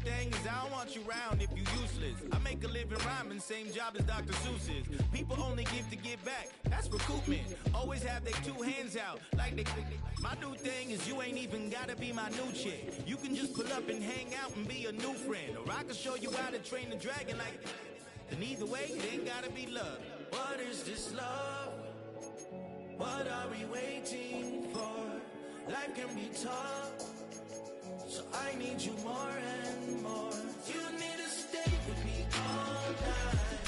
thing is I don't want you around if you useless. I make a living rhyming, same job as Dr. Seuss's. People only give to get back, that's recoupment. Always have their two hands out, like they. My new thing is you ain't even gotta be my new chick. You can just pull up and hang out and be a new friend. Or I can show you how to train the dragon like. And either way, it ain't gotta be love. What is this love? What are we waiting for? Life can be tough, so I need you more and more. You need to stay with me all night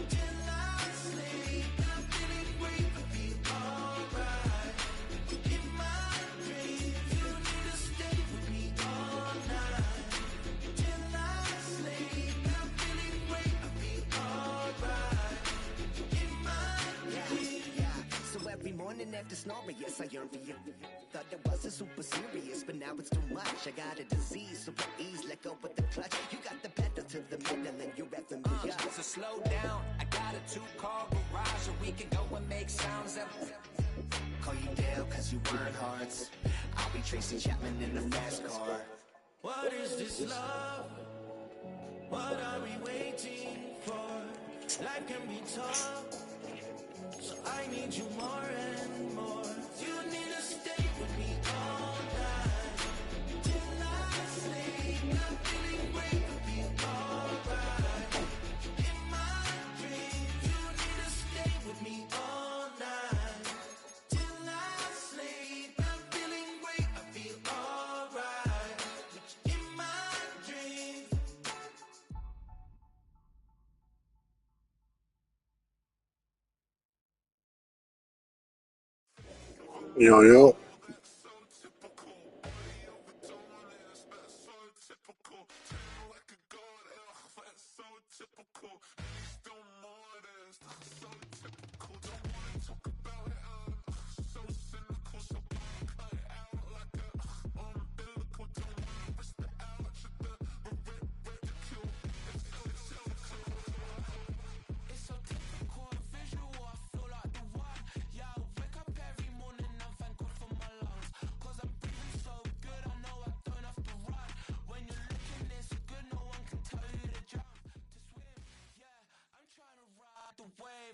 till I sleep. I'm feeling great, we'll be alright. In my dreams, you need to stay with me all night till I sleep. I'm feeling great, I'll be alright. In my dreams. So every morning after snoring, yes, I yearn for you. Thought it wasn't super serious, but now it's too much. I got a disease, so at ease, let go with the clutch. You got the pedal to the metal and you're effing me up. So slow down, I got a 2-car garage, or we can go and make sounds up. Call you Dale, cause you burn hearts. I'll be Tracy Chapman in a fast car. What is this love? What are we waiting for? Life can be tough, so I need you more and more. You need to stay with me all night till I sleep. I'm feeling great, we'll be alright. In my dreams, you need to stay with me all night till I sleep. I'm feeling great, I feel alright. In my dreams. Yo, yo.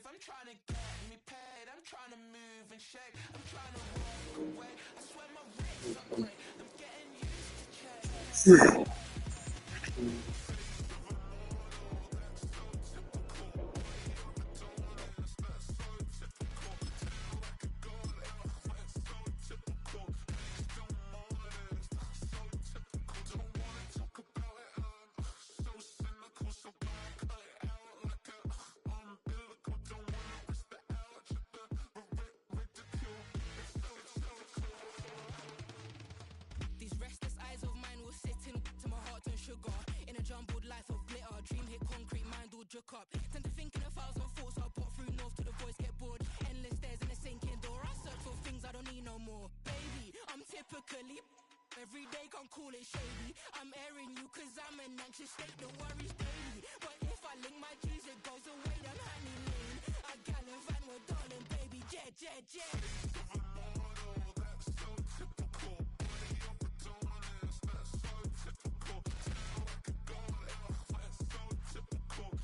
I'm trying to get me paid, I'm trying to move and shake, I'm trying to walk away. I swear my wrists are great, I'm getting used to change. Up. Tend to think in 1,000 thoughts. I'll pop through north to the voice, get bored. Endless stairs in a sinking door. I search for things I don't need no more. Baby, I'm typically every day can't call it shady. I'm airing you cause I'm an anxious state. The worries daily. But if I link my G's, it goes away. Them honey lean. I gallivant with darling, baby. Jet, jet, jet. That's so typical. That's so typical. Like a god, that's so typical.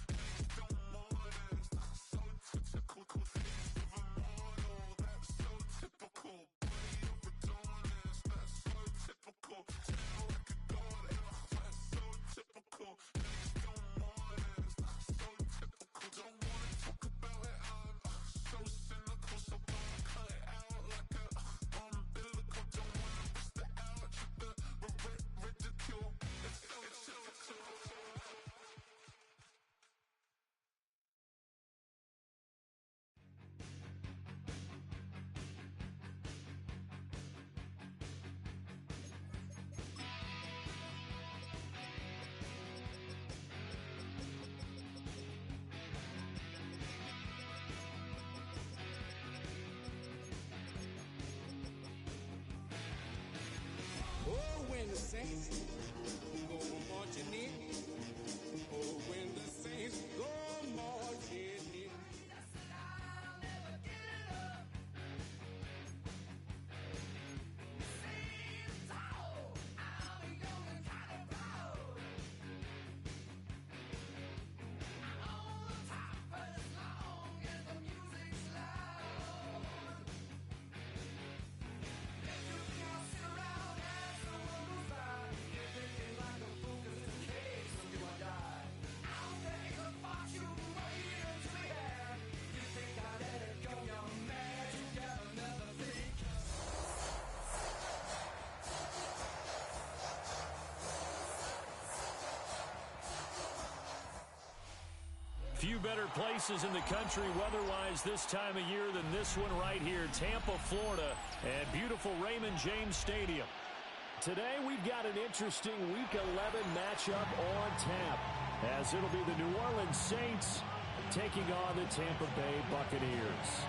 When the saints go marching in, oh, when the saints go marching in. I'll never give up. Seems I'm young and kind of proud. Few better places in the country weather-wise this time of year than this one right here, Tampa, Florida, at beautiful Raymond James Stadium. Today we've got an interesting Week 11 matchup on tap, as it'll be the New Orleans Saints taking on the Tampa Bay Buccaneers.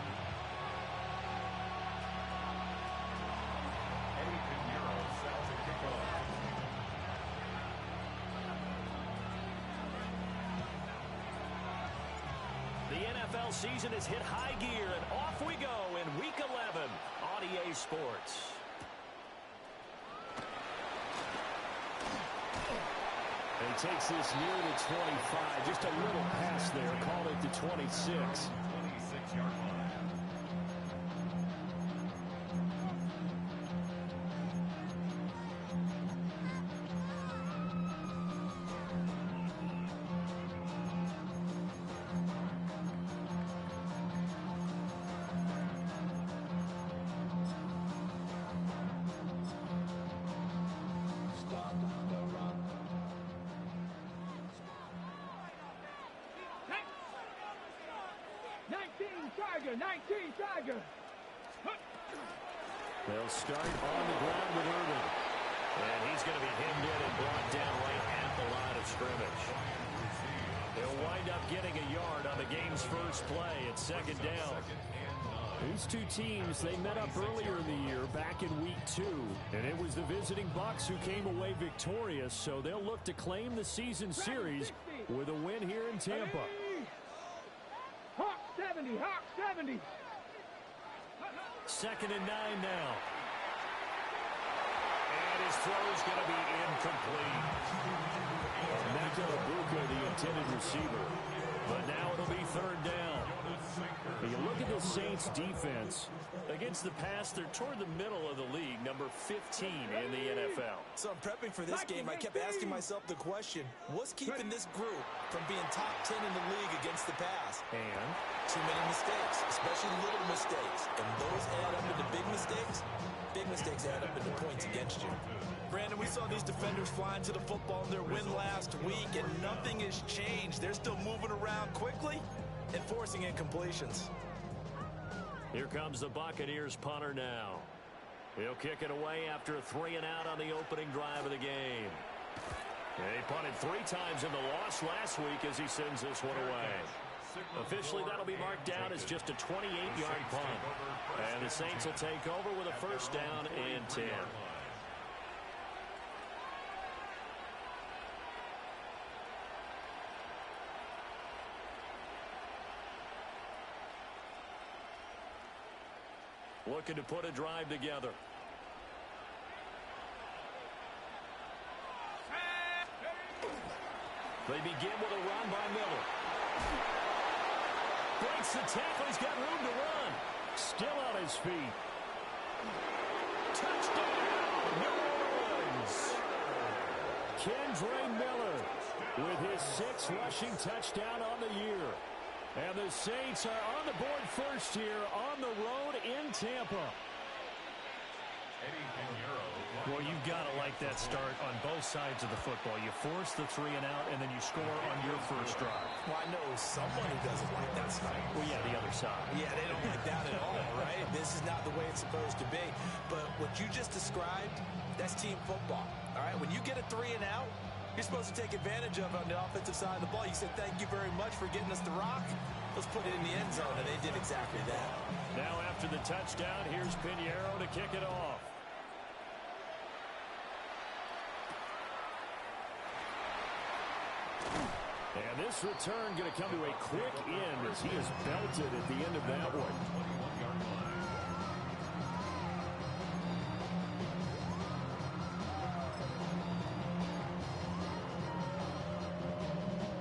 NFL season has hit high gear, and off we go in Week 11 on EA Sports. And he takes this near the 25. Just a little pass there. Call it the 26. 26-yard line. Tiger. They'll start on the ground with Irvin. And he's going to be hemmed in and brought down right at the line of scrimmage. They'll wind up getting a yard on the game's first play at second down. These two teams, they met up earlier in the year, back in Week 2. And it was the visiting Bucs who came away victorious, so they'll look to claim the season series with a win here in Tampa. Hawk 70, Hawk 70. Second and 9 now. And his throw's going to be incomplete. Mecca Ibuka, the intended receiver. But now it'll be third down. When you look at the Saints defense, against the pass, they're toward the middle of the league, number 15 in the NFL. So I'm prepping for this game. I kept asking myself the question, what's keeping this group from being top 10 in the league against the pass? And too many mistakes, especially little mistakes. And those add up into big mistakes. Big mistakes add up into points against you. Brandon, we saw these defenders flying to the football in their win last week, and nothing has changed. They're still moving around quickly and forcing incompletions. Here comes the Buccaneers punter now. He'll kick it away after a 3-and-out on the opening drive of the game. And he punted 3 times in the loss last week as he sends this one away. Officially, that'll be marked down as just a 28-yard punt. And the Saints will take over with a first down and 10. Looking to put a drive together. They begin with a run by Miller. Breaks the tackle. He's got room to run. Still on his feet. Touchdown, New Orleans. Kendre Miller with his 6th rushing touchdown on the year. And the Saints are on the board first here on the road in Tampa. Well, you've got to like that start on both sides of the football. You force the 3-and-out, and then you score on your first drive. Well, I know someone who doesn't like that start. Well, yeah, the other side. Yeah, they don't like that at all, right? This is not the way it's supposed to be. But what you just described, that's team football, all right? When you get a 3-and-out, you're supposed to take advantage of it on the offensive side of the ball. You said, thank you very much for getting us the rock. Let's put it in the end zone, and they did exactly that. Now after the touchdown, here's Pinheiro to kick it off. And this return going to come to a quick end as he is belted at the end of that one.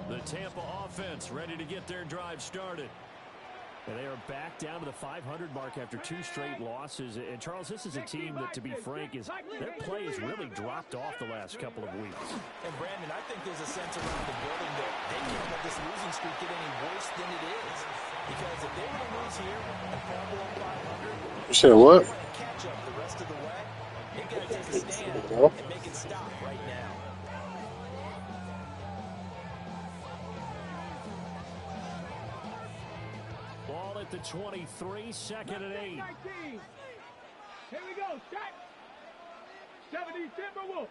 The Tampa offense ready to get their drive started. And they are back down to the 500 mark after 2 straight losses. And, Charles, this is a team that, to be frank, their play has really dropped off the last couple of weeks. And, Brandon, I think there's a sense around the building that they can't let this losing streak get any worse than it is. Because if they were to lose here and fall below 500, you said what? Catch up the rest of the way. They've got to take a stand and make it stop right now. ball at the 23, second and 8. 19. Here we go, shot. 70 Timberwolves.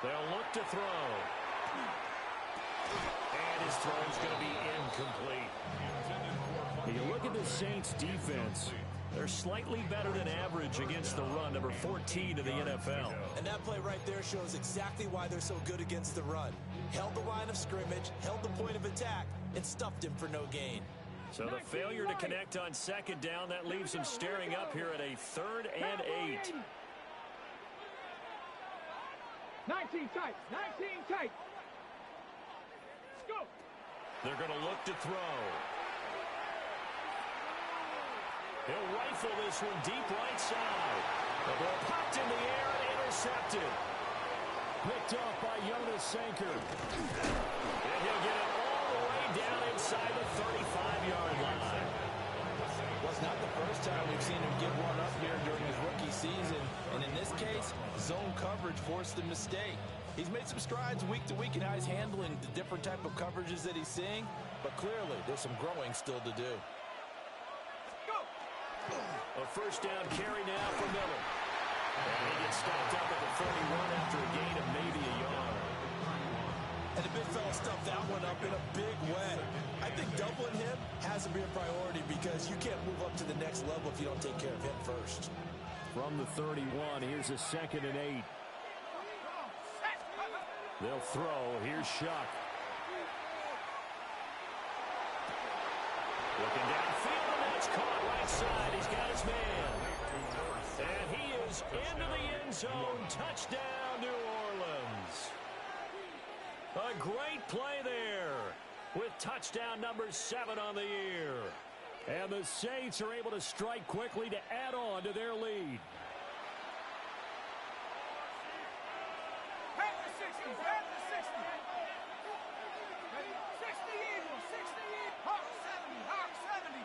They'll look to throw. And his throw is going to be incomplete. You look at the Saints defense. They're slightly better than average against the run, number 14 in the NFL. And that play right there shows exactly why they're so good against the run. Held the line of scrimmage, held the point of attack, and stuffed him for no gain. So the failure to connect on second down, that leaves them staring up here at a 3rd and 8. 19 tight, 19 tight. Let's go. They're going to look to throw. He'll rifle this one deep right side. The ball popped in the air and intercepted. Picked off by Jonas Sanker. And he'll get it all the way down inside the 35-yard line. Well, it's not the first time we've seen him give one up here during his rookie season. And in this case, zone coverage forced the mistake. He's made some strides week to week in how he's handling the different type of coverages that he's seeing. But clearly, there's some growing still to do. A first down carry now for Miller. And he gets stopped up at the 31 after a gain of maybe a yard. And the big fella stuffed that one up in a big way. I think doubling him has to be a priority because you can't move up to the next level if you don't take care of him first. From the 31, here's a 2nd and 8. They'll throw. Here's Shuck. Looking downfield, and that's caught right side. He's got his man. And he is into the end zone. Touchdown, New Orleans. A great play there with touchdown number 7 on the year. And the Saints are able to strike quickly to add on to their lead. Back to 60, back to 60. 60 Eagles, 60 Eagles. Hawk 70, Hawk 70.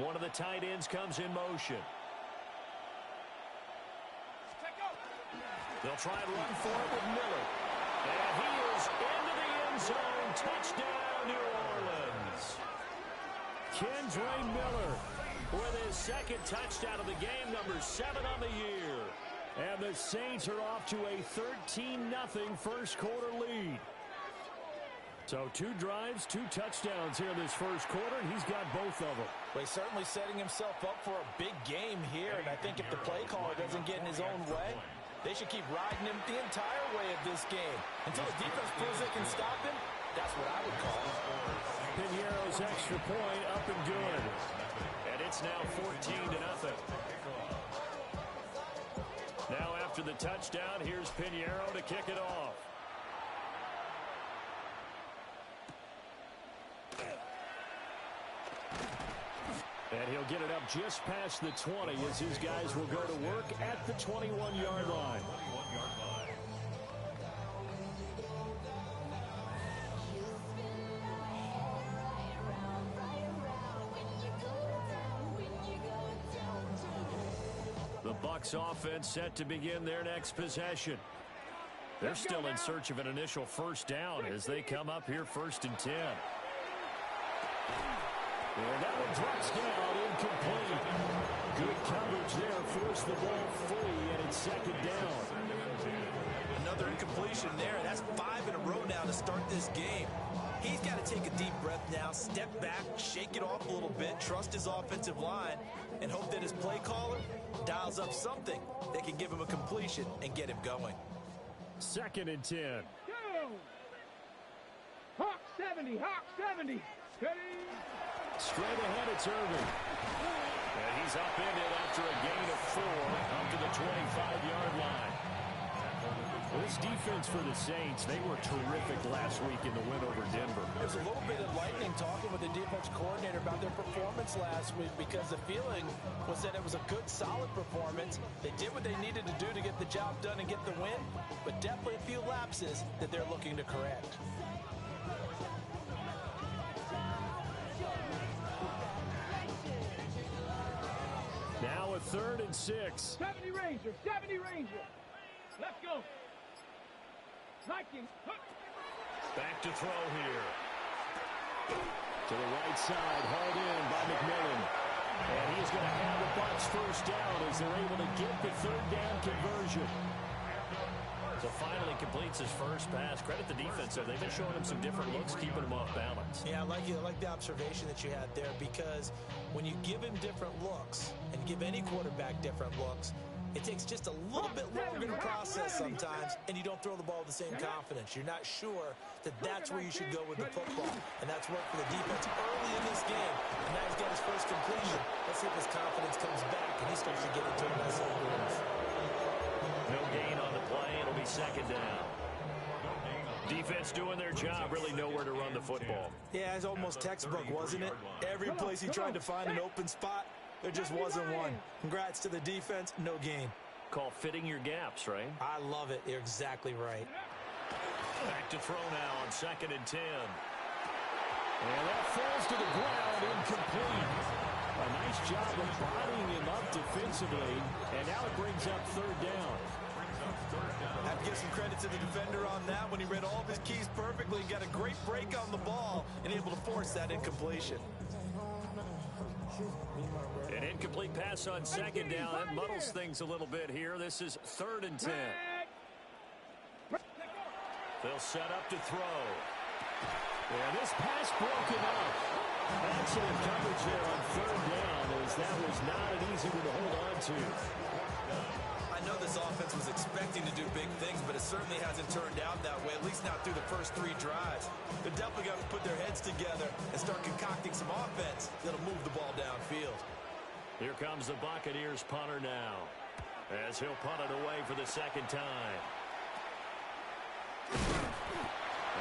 One of the tight ends comes in motion. They'll try and run for it with Miller. And he is into the end zone. Touchdown, New Orleans. Kendre Miller with his 2nd touchdown of the game, number 7 on the year. And the Saints are off to a 13-0 first quarter lead. So 2 drives, 2 touchdowns here in this first quarter, and he's got both of them. Well, he's certainly setting himself up for a big game here, and I think if the play caller doesn't get in his own way, they should keep riding him the entire way of this game. Until the defense proves they can stop him, that's what I would call it. Pinheiro's extra point up and good. And it's now 14-0. Now after the touchdown, here's Pinheiro to kick it off. And he'll get it up just past the 20 as his guys will go to work at the 21-yard line. The Bucs offense set to begin their next possession. They're still in search of an initial first down as they come up here 1st and 10. And that one drops down, incomplete. Good coverage there, forced the ball free, and it's 2nd down. Another incompletion there. That's 5 in a row now to start this game. He's got to take a deep breath now, step back, shake it off a little bit, trust his offensive line, and hope that his play caller dials up something that can give him a completion and get him going. 2nd and 10. Go! Hawk 70, Hawk 70. Ready? Straight ahead, it's Irving. And he's up in it after a gain of 4 up to the 25-yard line. This defense for the Saints, they were terrific last week in the win over Denver. There's a little bit of lightning talking with the defense coordinator about their performance last week because the feeling was that it was a good, solid performance. They did what they needed to do to get the job done and get the win, but definitely a few lapses that they're looking to correct. Now a 3rd and 6. 70 Ranger, 70 Ranger. Let's go. Viking. Back to throw here. To the right side, hauled in by McMillan. And he's going to have the Bucs first down as they're able to get the third down conversion. So finally completes his first pass. Credit the defense there. They've been showing him some different looks, keeping him off balance. Yeah, I like the observation that you had there, because when you give him different looks and give any quarterback different looks, it takes just a little bit longer to process sometimes, and you don't throw the ball with the same confidence. You're not sure that that's where you should go with the football, and that's worked for the defense early in this game. And now he's got his first completion. Let's see if his confidence comes back and he starts to get into a nice little groove. No gain on the play. It'll be second down. Defense doing their job, really nowhere to run the football. Yeah, it's almost textbook, wasn't it? Every place he tried to find an open spot, there just wasn't one. Congrats to the defense, no gain. Call fitting your gaps, right? I love it. You're exactly right. Back to throw now on 2nd and 10. And that falls to the ground, incomplete. A nice job of bodying him up defensively, and now it brings up third down. I have to give some credit to the defender on that when he read all of his keys perfectly, got a great break on the ball, and able to force that incompletion. An incomplete pass on 2nd down. That muddles things a little bit here. This is 3rd and 10. They'll set up to throw. And this pass broken up. Excellent coverage there on 3rd down, as that was not an easy one to hold on to. I know this offense was expecting to do big things, but it certainly hasn't turned out that way, at least not through the first 3 drives. They're definitely going to put their heads together and start concocting some offense that'll move the ball downfield. Here comes the Buccaneers punter now, as he'll punt it away for the second time.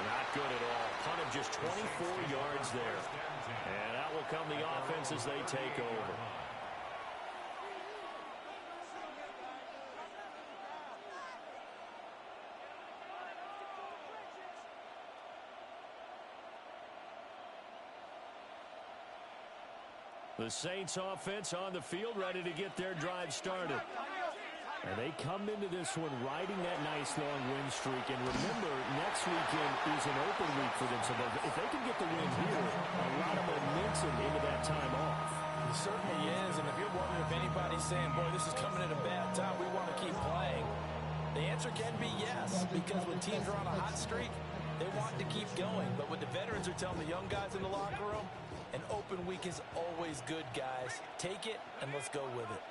Not good at all. Punt of just 24 yards there. And that will come the offense as they take over. The Saints offense on the field, ready to get their drive started. And they come into this one riding that nice long win streak. And remember, next weekend is an open week for them. So if they can get the win here, a lot of momentum into that time off. It certainly is. And if you're wondering if anybody's saying, boy, this is coming at a bad time, we want to keep playing, the answer can be yes. Because when teams are on a hot streak, they want to keep going. But what the veterans are telling the young guys in the locker room, an open week is always good, guys. Take it, and let's go with it.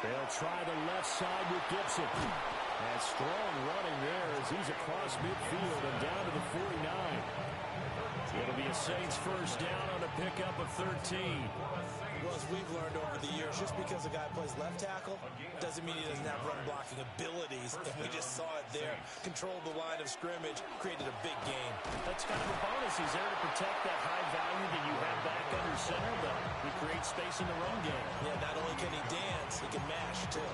They'll try the left side with Gibson. And strong running there as he's across midfield and down to the 49. It'll be a Saints first down on a pickup of 13. Well, as we've learned over the years, just because a guy plays left tackle doesn't mean he doesn't have run blocking abilities. And we just saw it there. Controlled the line of scrimmage, created a big game. That's kind of a bonus. He's there to protect that high value that you have back under center, but he creates space in the run game. Yeah, not only can he dance, he can mash, too.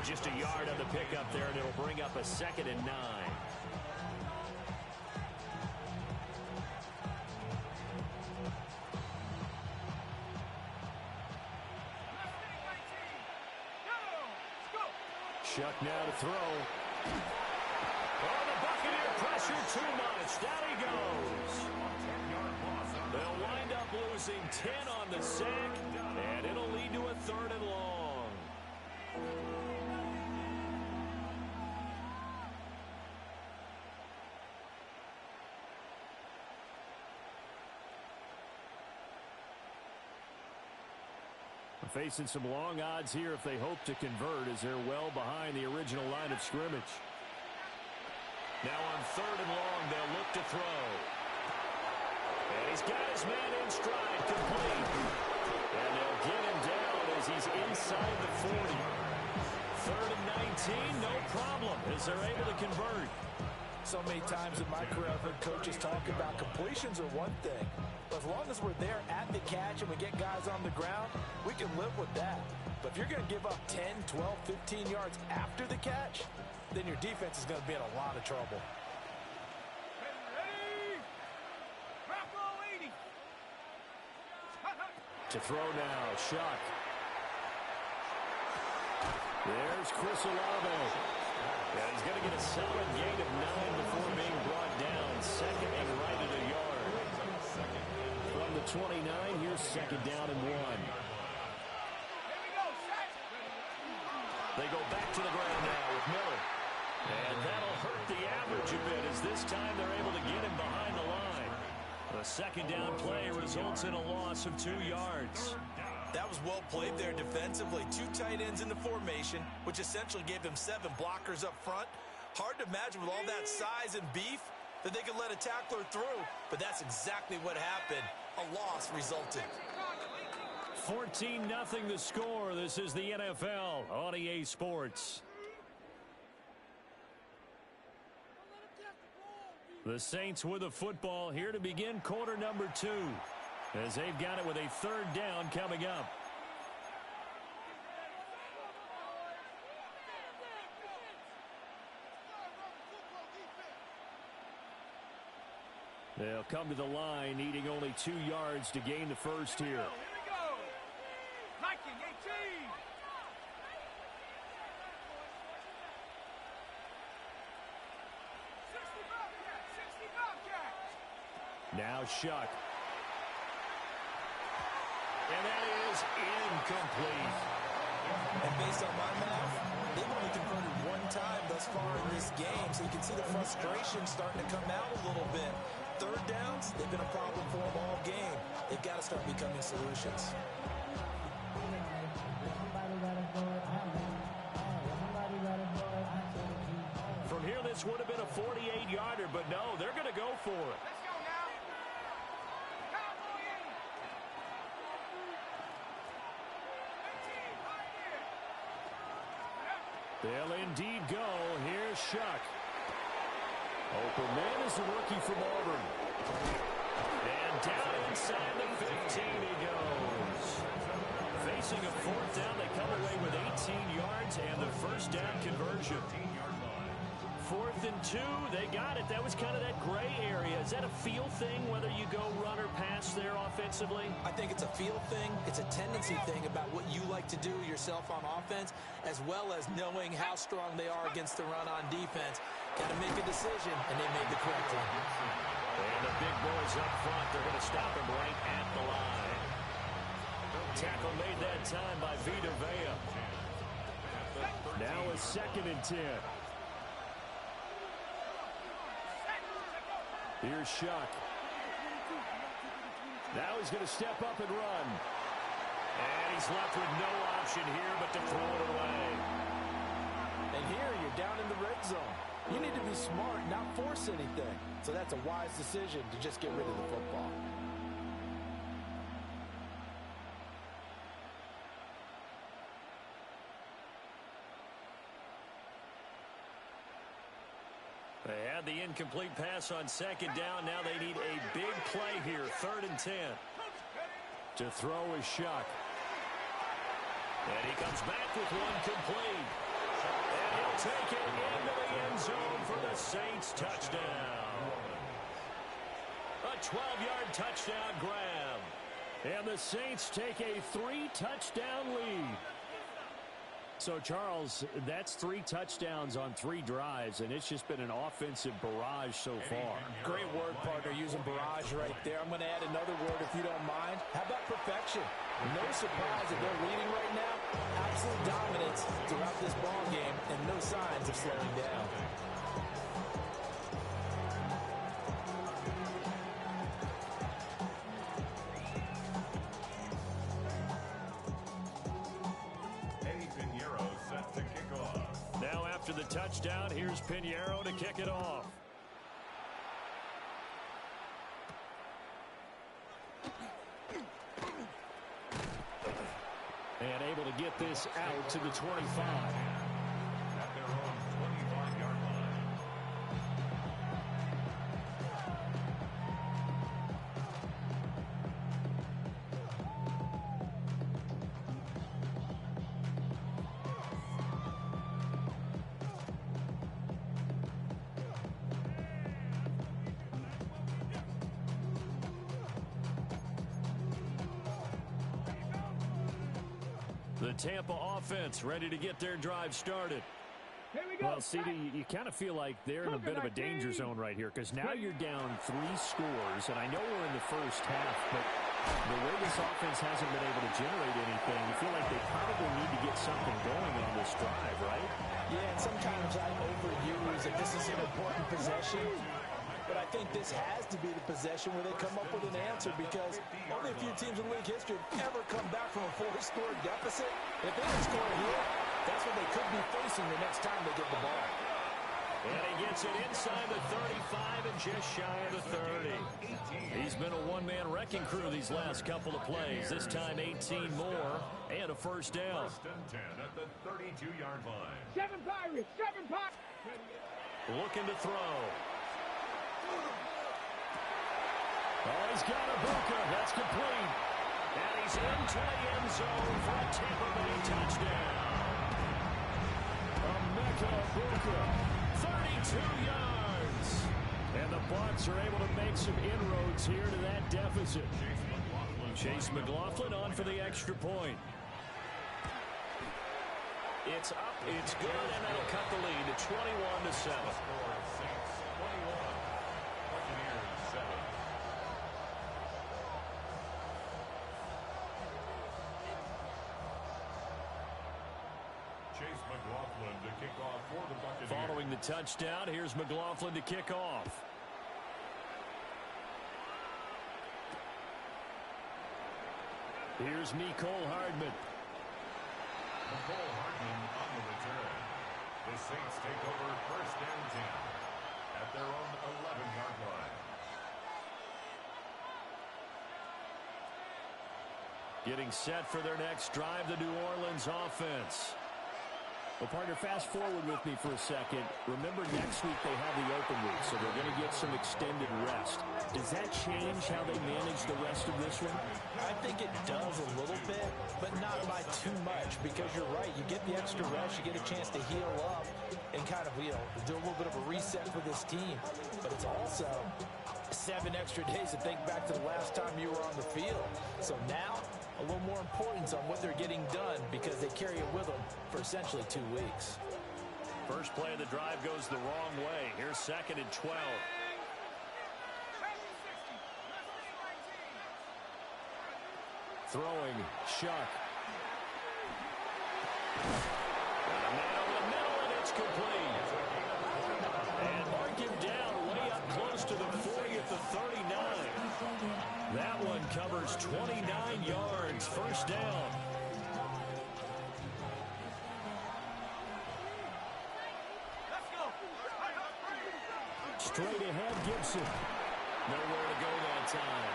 Just a yard on the pickup there, and it'll bring up a 2nd and 9. Chuck now to throw. Oh, the Buccaneer pressure too much. Down he goes. They'll wind up losing 10 on the sack, and it'll lead to a 3rd and long. Facing some long odds here if they hope to convert, as they're well behind the original line of scrimmage. Now on 3rd and long, they'll look to throw. And he's got his man in stride, complete. And they'll get him down as he's inside the 40. 3rd and 19, no problem, as they're able to convert. So many times in my career, I've heard coaches talk about completions are one thing. But as long as we're there at the catch and we get guys on the ground, we can live with that. But if you're going to give up 10, 12, 15 yards after the catch, then your defense is going to be in a lot of trouble. To throw now, Shuck. There's Chris Olave. Yeah, he's going to get a solid gain of 9 before being brought down. Second and right at a yard. From the 29, here's second down and 1. They go back to the ground now with Miller. And that'll hurt the average a bit as this time they're able to get him behind the line. The second down play results in a loss of 2 yards. That was well played there defensively. 2 tight ends in the formation, which essentially gave them 7 blockers up front. Hard to imagine with all that size and beef that they could let a tackler through, but that's exactly what happened. A loss resulted. 14-0 the score. This is the NFL on EA Sports. The Saints with the football here to begin quarter number 2. As they've got it with a third down coming up. They'll come to the line needing only 2 yards to gain the first here. Here we go. Hiking 18. Now Shuck. And that is incomplete. And based on my math, they've only converted 1 time thus far in this game, so you can see the frustration starting to come out a little bit. Third downs, they've been a problem for them all game. They've got to start becoming solutions. From here, this would have been a 48-yarder, but no, they're going to go for it. Let's go now. Cowboy in. 18, right here. They'll indeed go. Here's Shuck. Open man is the rookie from Auburn. And down inside the 15 he goes. Facing a fourth down, they come away with 18 yards and the first down conversion. 4th and 2, they got it. That was kind of that gray area. Is that a feel thing, whether you go run or pass there offensively? I think it's a feel thing. It's a tendency thing about what you like to do yourself on offense, as well as knowing how strong they are against the run on defense. Got to make a decision, and they made the correct one. And the big boys up front, they're going to stop him right at the line. Tackle made that time by Vita Vea. Now a 2nd and 10. Here's Shuck. Now he's going to step up and run. And he's left with no option here but to throw it away. And here you're down in the red zone. You need to be smart, not force anything. So that's a wise decision to just get rid of the football. They had the incomplete pass on 2nd down. Now they need a big play here. 3rd and 10. To throw is Shuck. And he comes back with one complete. And he'll take it into the end zone for the Saints touchdown. A 12-yard touchdown grab. And the Saints take a 3-touchdown lead. So, Charles, that's 3 touchdowns on 3 drives, and it's just been an offensive barrage so far. Great word, partner, using barrage right there. I'm going to add another word if you don't mind. How about perfection? No surprise that they're leading right now. Absolute dominance throughout this ball game, and no signs of slowing down. After the touchdown, here's Pinheiro to kick it off. And able to get this out to the 25. At their own 25-yard line. The Tampa offense ready to get their drive started. Well, CD, you kind of feel like they're in a bit of a danger zone right here because now you're down 3 scores, and I know we're in the first half, but the way this offense hasn't been able to generate anything, you feel like they probably need to get something going on this drive, right? Yeah, and sometimes I overuse that this is an important possession, but I think this has to be the possession where they come up with an answer because only a few teams in league history have ever come back from a 4-score deficit. If they don't score here, that's what they could be facing the next time they get the ball. And he gets it inside the 35 and just shy of the 30. He's been a one-man wrecking crew these last couple of plays. This time 18 more and a first down. First and 10 at the 32-yard line. 7 Pirates, 7 Pirates. Looking to throw. Oh, he's got a Buka. That's complete. And he's into the end zone for a Tampa Bay touchdown. Buka, 32 yards. And the Bucs are able to make some inroads here to that deficit. Chase McLaughlin on for the extra point. It's up, it's good, and that'll cut the lead to 21-7. Chase McLaughlin to kick off for the Buccaneers. Following the touchdown, here's McLaughlin to kick off. Here's Mecole Hardman. Mecole Hardman on the return. The Saints take over first down 10 at their own 11-yard line. Getting set for their next drive, the New Orleans offense. Well, partner, fast forward with me for a second. Remember, next week they have the open week, so they're going to get some extended rest. Does that change how they manage the rest of this one? I think it does a little bit, but not by too much, because you're right. You get the extra rest, you get a chance to heal up and kind of, do a little bit of a reset for this team. But it's also 7 extra days to think back to the last time you were on the field. So now, a little more importance on what they're getting done because they carry it with them for essentially 2 weeks. First play of the drive goes the wrong way. Here's 2nd and 12. Throwing, Shuck. Got a man over the middle, and it's complete. And mark him down way up close to the 40 at the 39. That one covers 29 yards. First down. Straight ahead, Gibson. Nowhere to go that time.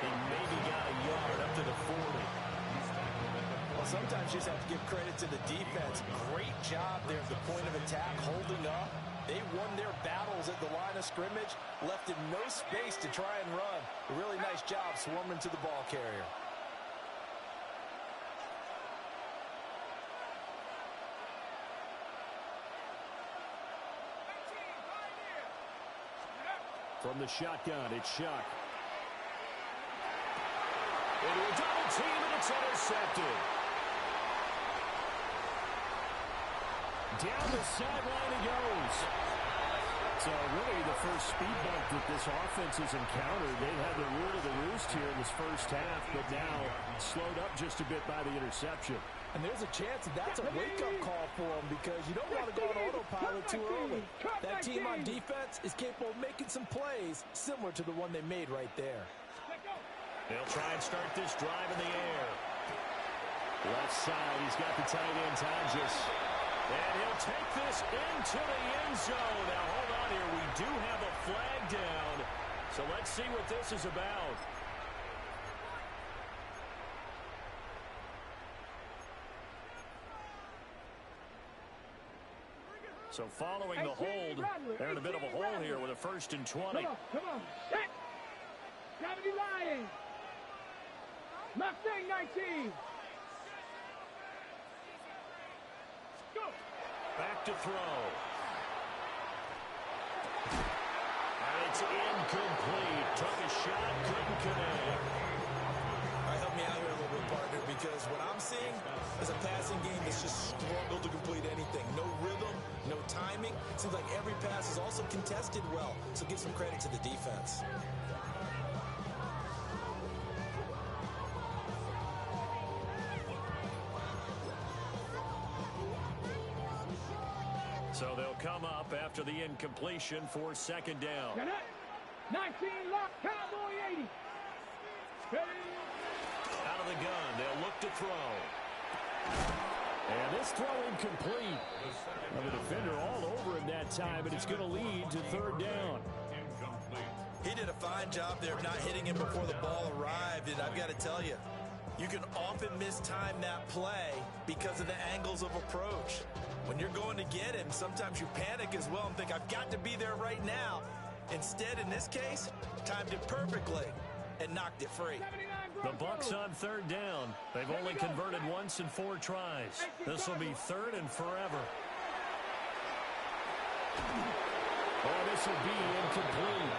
He maybe got a yard up to the 40. Well, sometimes you just have to give credit to the defense. Great job there at the point of attack, holding up. They won their battles at the line of scrimmage, left in no space to try and run. A really nice job swarming to the ball carrier. From the shotgun, it's Shuck. Into a double team, and it's intercepted. Down the sideline he goes. So really the first speed bump that this offense has encountered. They've had the root of the roost here in this first half, but now slowed up just a bit by the interception. And there's a chance that that's a wake-up call for them because you don't want to go on autopilot too early. That team on defense is capable of making some plays similar to the one they made right there. They'll try and start this drive in the air. Left side, he's got the tight end, Tonjes. And he'll take this into the end zone. Now, hold on here. We do have a flag down. So let's see what this is about. So following the hold, they're in a bit of a hole here with a 1st and 20. Come on. Set. Gravity Lion. Mustang 19. Go. Back to throw. And it's incomplete. Took a shot, couldn't connect. All right, help me out here a little bit, partner, because what I'm seeing is a passing game that's just struggled to complete anything. No rhythm, no timing. Seems like every pass is also contested well, so give some credit to the defense. So they'll come up after the incompletion for second down. 19 lock, Cowboy 80. Out of the gun, they'll look to throw. And this throw incomplete. The defender all over him that time, and it's going to lead to third down. He did a fine job there of not hitting him before the ball arrived, and I've got to tell you, you can often mistime that play because of the angles of approach. When you're going to get him, sometimes you panic as well and think, I've got to be there right now. Instead, in this case, timed it perfectly and knocked it free. The Bucs on third down. They've only converted once in 4 tries. This will be third and forever. Oh, this will be incomplete.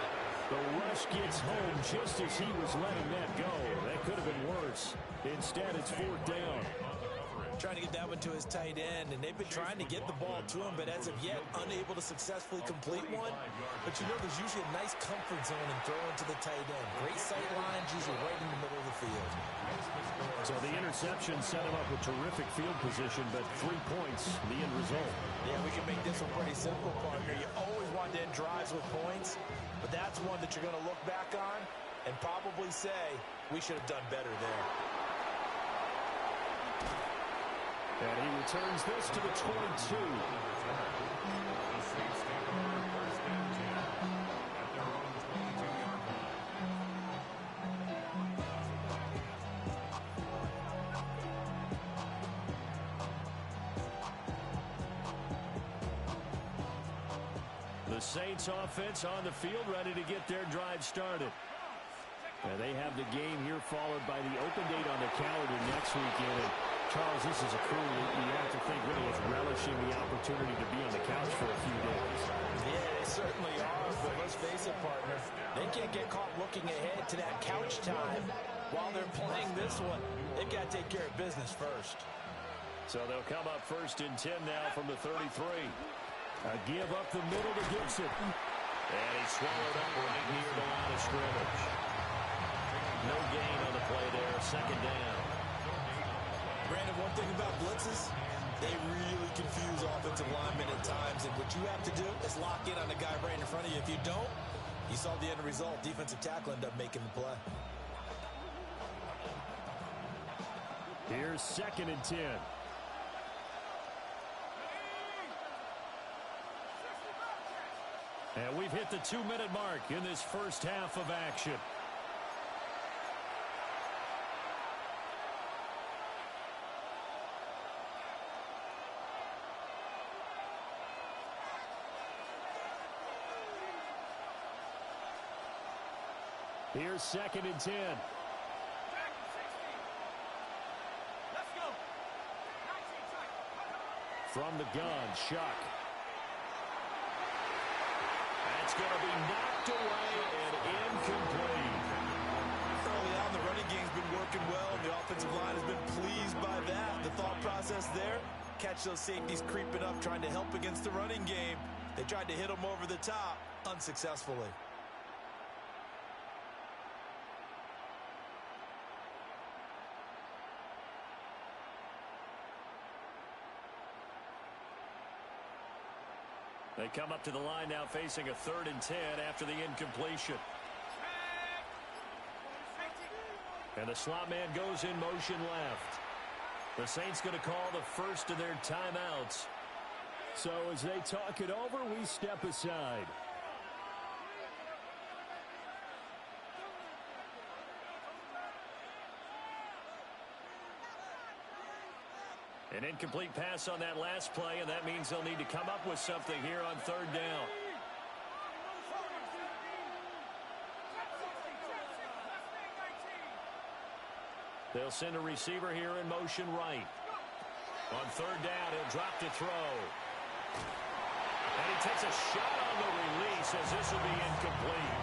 The rush gets home just as he was letting that go. That could have been worse. Instead, it's fourth down. Trying to get that one to his tight end, and they've been trying to get the ball to him, but as of yet, unable to successfully complete one. But you know, there's usually a nice comfort zone in throwing to the tight end. Great sight lines, usually right in the middle of the field. So the interception set him up with terrific field position, but 3 points, the end result. Yeah, we can make this one pretty simple, partner. You always want to end drives with points, but that's one that you're going to look back on and probably say, we should have done better there. And he returns this to the 22. The Saints offense on the field, ready to get their drive started. And they have the game here followed by the open date on the calendar next weekend. And Charles, this is a crew that you have to think really is relishing the opportunity to be on the couch for a few days. Yeah, they certainly are, but let's face it, partner. They can't get caught looking ahead to that couch time while they're playing this one. They've got to take care of business first. So they'll come up first and 10 now from the 33. A give up the middle to Gibson. And he swallowed up right near the line of scrimmage. No gain on the play there, second down. Brandon, one thing about blitzes, they really confuse offensive linemen at times, and what you have to do is lock in on the guy right in front of you. If you don't, you saw the end result. Defensive tackle ended up making the play. Here's second and 10. And we've hit the 2-minute mark in this first half of action. Here's second and 10. From the gun, Shuck. That's going to be knocked away and incomplete. Early on, the running game's been working well, and the offensive line has been pleased by that. The thought process there, catch those safeties creeping up, trying to help against the running game. They tried to hit them over the top, unsuccessfully. They come up to the line now facing a 3rd and 10 after the incompletion. And the slot man goes in motion left. The Saints going to call the first of their timeouts. So as they talk it over, we step aside. An incomplete pass on that last play, and that means they'll need to come up with something here on 3rd down. They'll send a receiver here in motion right. On 3rd down, he'll drop to throw. And he takes a shot on the release as this will be incomplete.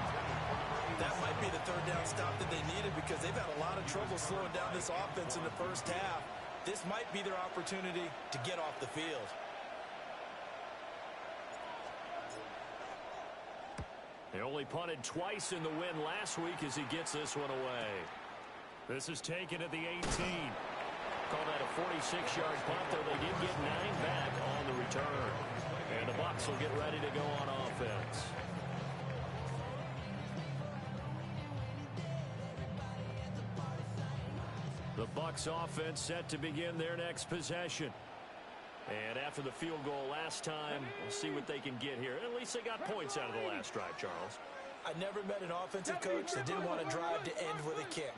That might be the third down stop that they needed because they've had a lot of trouble slowing down this offense in the first half. This might be their opportunity to get off the field. They only punted twice in the win last week as he gets this one away. This is taken at the 18. Call that a 46-yard punt, though they did get 9 back on the return. And the Bucs will get ready to go on offense. The Bucs offense set to begin their next possession. And after the field goal last time, we'll see what they can get here. At least they got points out of the last drive, Charles. I never met an offensive coach that didn't want to drive to end with a kick.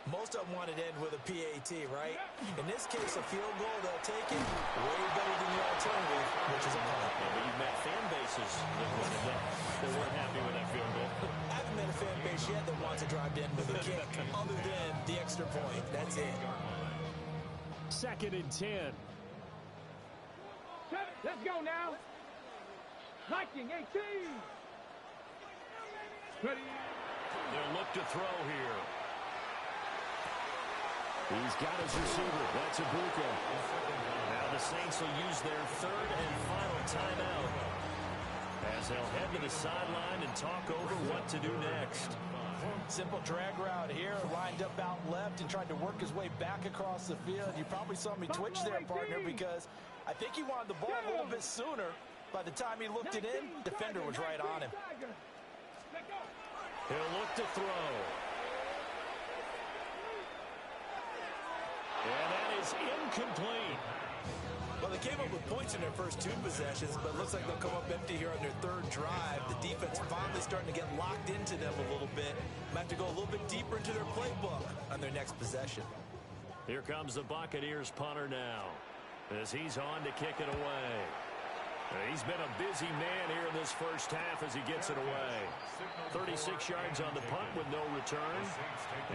Most of them wanted to end with a PAT, right? In this case, a field goal, they'll take it way better than the alternative, which is a punt. Yeah, but you've met fan bases that weren't happy with that field goal. I haven't met a fan base yet that wants to drive to end with a kick, other than the extra point. That's it. 2nd and 10. Let's go now. Viking 18. Ready. They'll look to throw here. He's got his receiver. That's Ibuka. Now the Saints will use their 3rd and final timeout as they'll head to the sideline and talk over what to do next. Simple drag route here, lined up out left and tried to work his way back across the field. You probably saw me twitch there, partner, because I think he wanted the ball a little bit sooner. By the time he looked it in, defender was right on him. He'll look to throw. And that is incomplete. Well, they came up with points in their first 2 possessions, but it looks like they'll come up empty here on their 3rd drive. The defense finally starting to get locked into them a little bit. Might have to go a little bit deeper into their playbook on their next possession. Here comes the Buccaneers punter now as he's on to kick it away. He's been a busy man here in this first half as he gets it away. 36 yards on the punt with no return.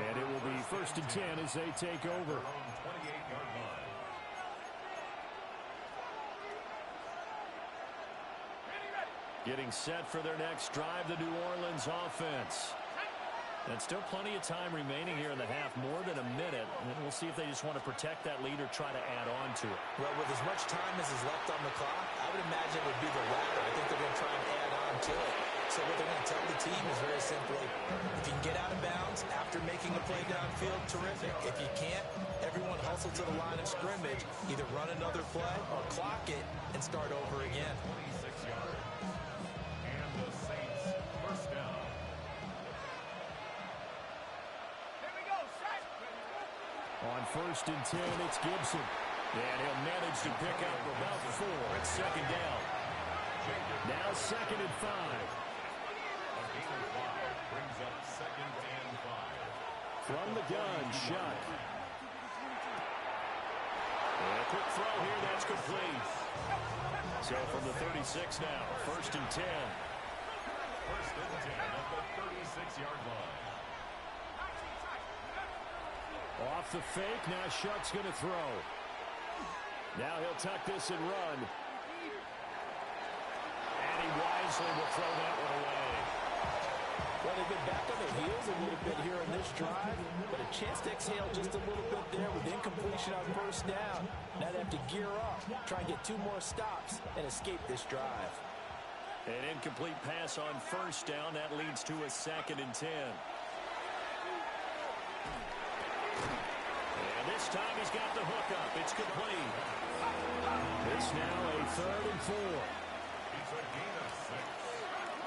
And it will be 1st and 10 as they take over. Getting set for their next drive, the New Orleans offense. And still plenty of time remaining here in the half, more than a minute. And we'll see if they just want to protect that lead or try to add on to it. Well, with as much time as is left on the clock, I would imagine it would be the latter. I think they're going to try and add on to it. So what they're going to tell the team is very simply, if you can get out of bounds after making a play downfield, terrific. If you can't, everyone hustle to the line of scrimmage, either run another play or clock it and start over again. 26 yards. And the Saints first down. On 1st and 10, it's Gibson. And he'll manage to pick up about 4. It's 2nd down. Now 2nd and 5. A gain of 5 brings up 2nd and 5. From the gun, Shuck. And a quick throw here, that's complete. So from the 36 now, 1st and 10. 1st and 10 at the 36-yard line. Off the fake, now Shuck's going to throw. Now he'll tuck this and run. And he wisely will throw that one away. Well, they've been back on their heels a little bit here in this drive, but a chance to exhale just a little bit there with incompletion on 1st down. Now they have to gear up, try and get 2 more stops, and escape this drive. An incomplete pass on 1st down. That leads to a 2nd and 10. And this time he's got the hook up. It's complete. It's now a 3rd and 4. It's a gain of 6.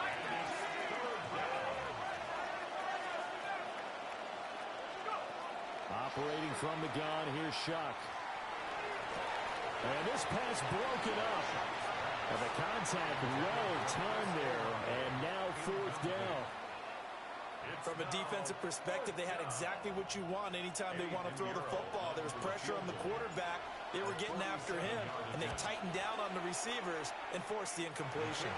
And it's 3rd down. Operating from the gun, here's Shuck. And this pass broken up. And the contact well timed there. And now 4th down. From a defensive perspective, they had exactly what you want anytime they want to throw the football. There was pressure on the quarterback. They were getting after him, and they tightened down on the receivers and forced the incompletion.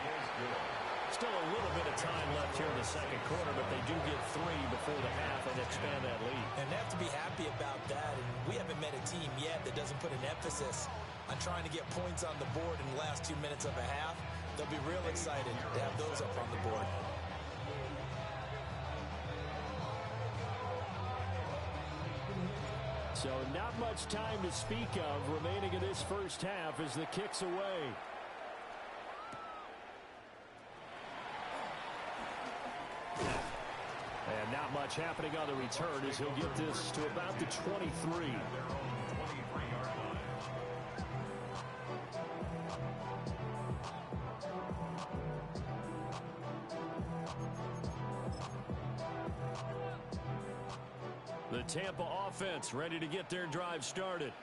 Still a little bit of time left here in the 2nd quarter, but they do get 3 before the half and expand that lead. And they have to be happy about that. And we haven't met a team yet that doesn't put an emphasis on trying to get points on the board in the last 2 minutes of a half. They'll be real excited to have those up on the board. So not much time to speak of remaining in this first half as the kick's away. And not much happening on the return as he'll get this to about the 23. The Tampa offense ready to get their drive started.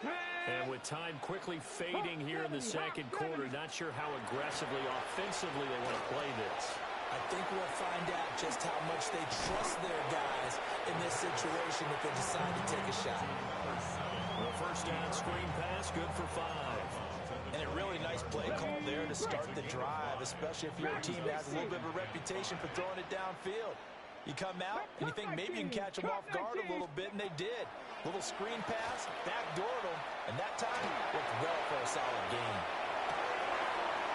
And with time quickly fading here in the second quarter, not sure how aggressively, offensively they want to play this. I think we'll find out just how much they trust their guys in this situation if they decide to take a shot. Well, first down screen pass, good for 5. And a really nice play call there to start the drive, especially if you're a team that has a little bit of a reputation for throwing it downfield. You come out, and you think maybe you can catch them off guard a little bit, and they did. Little screen pass, backdoored them, and that time worked well for a solid gain.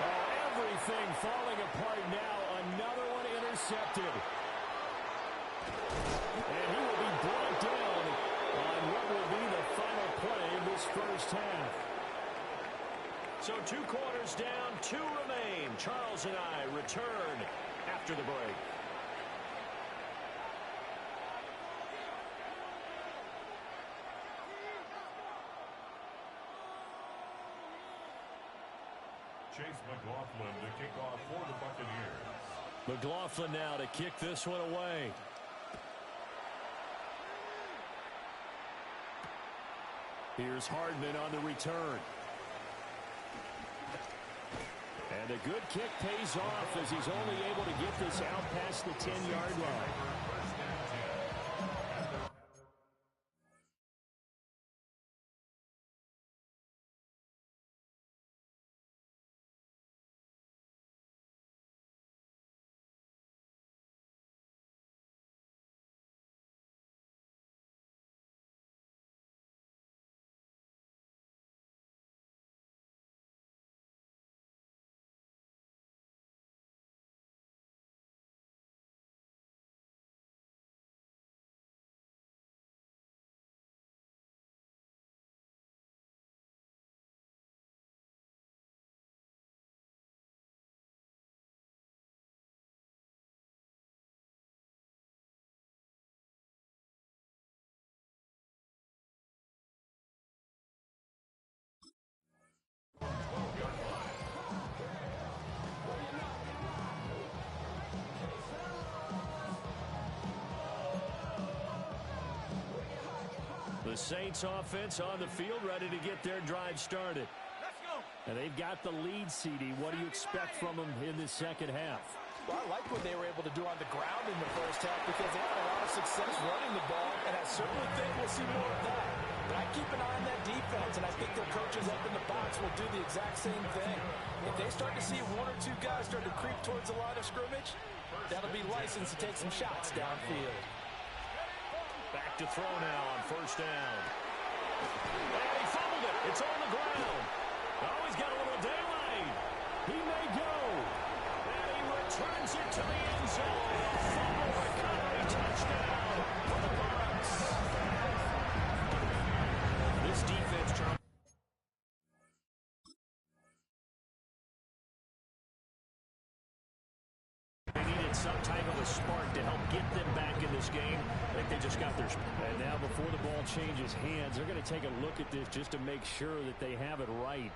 Oh, everything falling apart now. Another one intercepted. And he will be brought down on what will be the final play of this first half. So 2 quarters down, 2 remain. Charles and I return after the break. Chase McLaughlin to kick off for the Buccaneers. McLaughlin now to kick this one away. Here's Hardman on the return. And a good kick pays off as he's only able to get this out past the 10-yard line. The Saints offense on the field ready to get their drive started. Let's go. And they've got the lead, CD. What do you expect from them in the second half? Well, I like what they were able to do on the ground in the first half because they had a lot of success running the ball, and I certainly think we'll see more of that. But I keep an eye on that defense, and I think their coaches up in the box will do the exact same thing. If they start to see 1 or 2 guys start to creep towards the line of scrimmage, that'll be license to take some shots downfield. Back to throw now on first down. And he fumbled it. It's on the ground. Oh, he's got a little daylight. He may go. And he returns it to the end zone. A fumble recovery touchdown for the Bucs. This defense, Charles. They needed some type of a spark to help get them back in this game. I think they just got their... And now before the ball changes hands, they're going to take a look at this just to make sure that they have it right.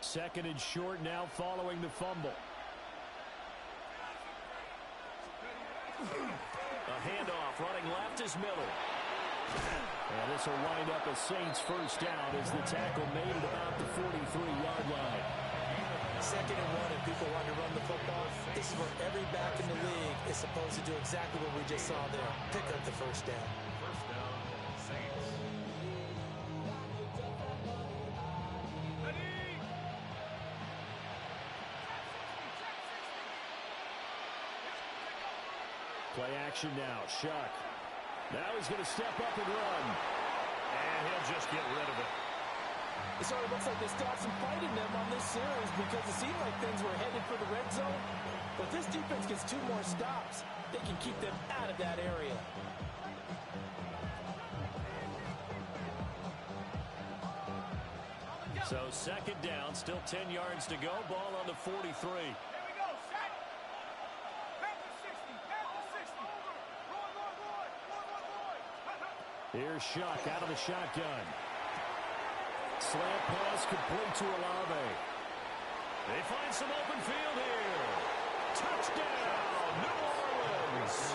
Second and short now following the fumble. A handoff running left is Miller. And this will wind up a Saints first down as the tackle made at about the 43-yard line. Second and 1, and people want to run the football. This is where every back in the league is supposed to do exactly what we just saw there. Pick up the first down. First down, Saints. Play action now. Shuck. Now he's going to step up and run. And he'll just get rid of it. It sort of looks like they stopped some fighting them on this series because it seemed like things were headed for the red zone. But this defense gets 2 more stops. They can keep them out of that area. So second down, still 10 yards to go. Ball on the 43. Here we go, set. Back to 60, back to 60. Roy. Here's Shuck out of the shotgun. Slant pass complete to Olave. They find some open field here. Touchdown, New Orleans.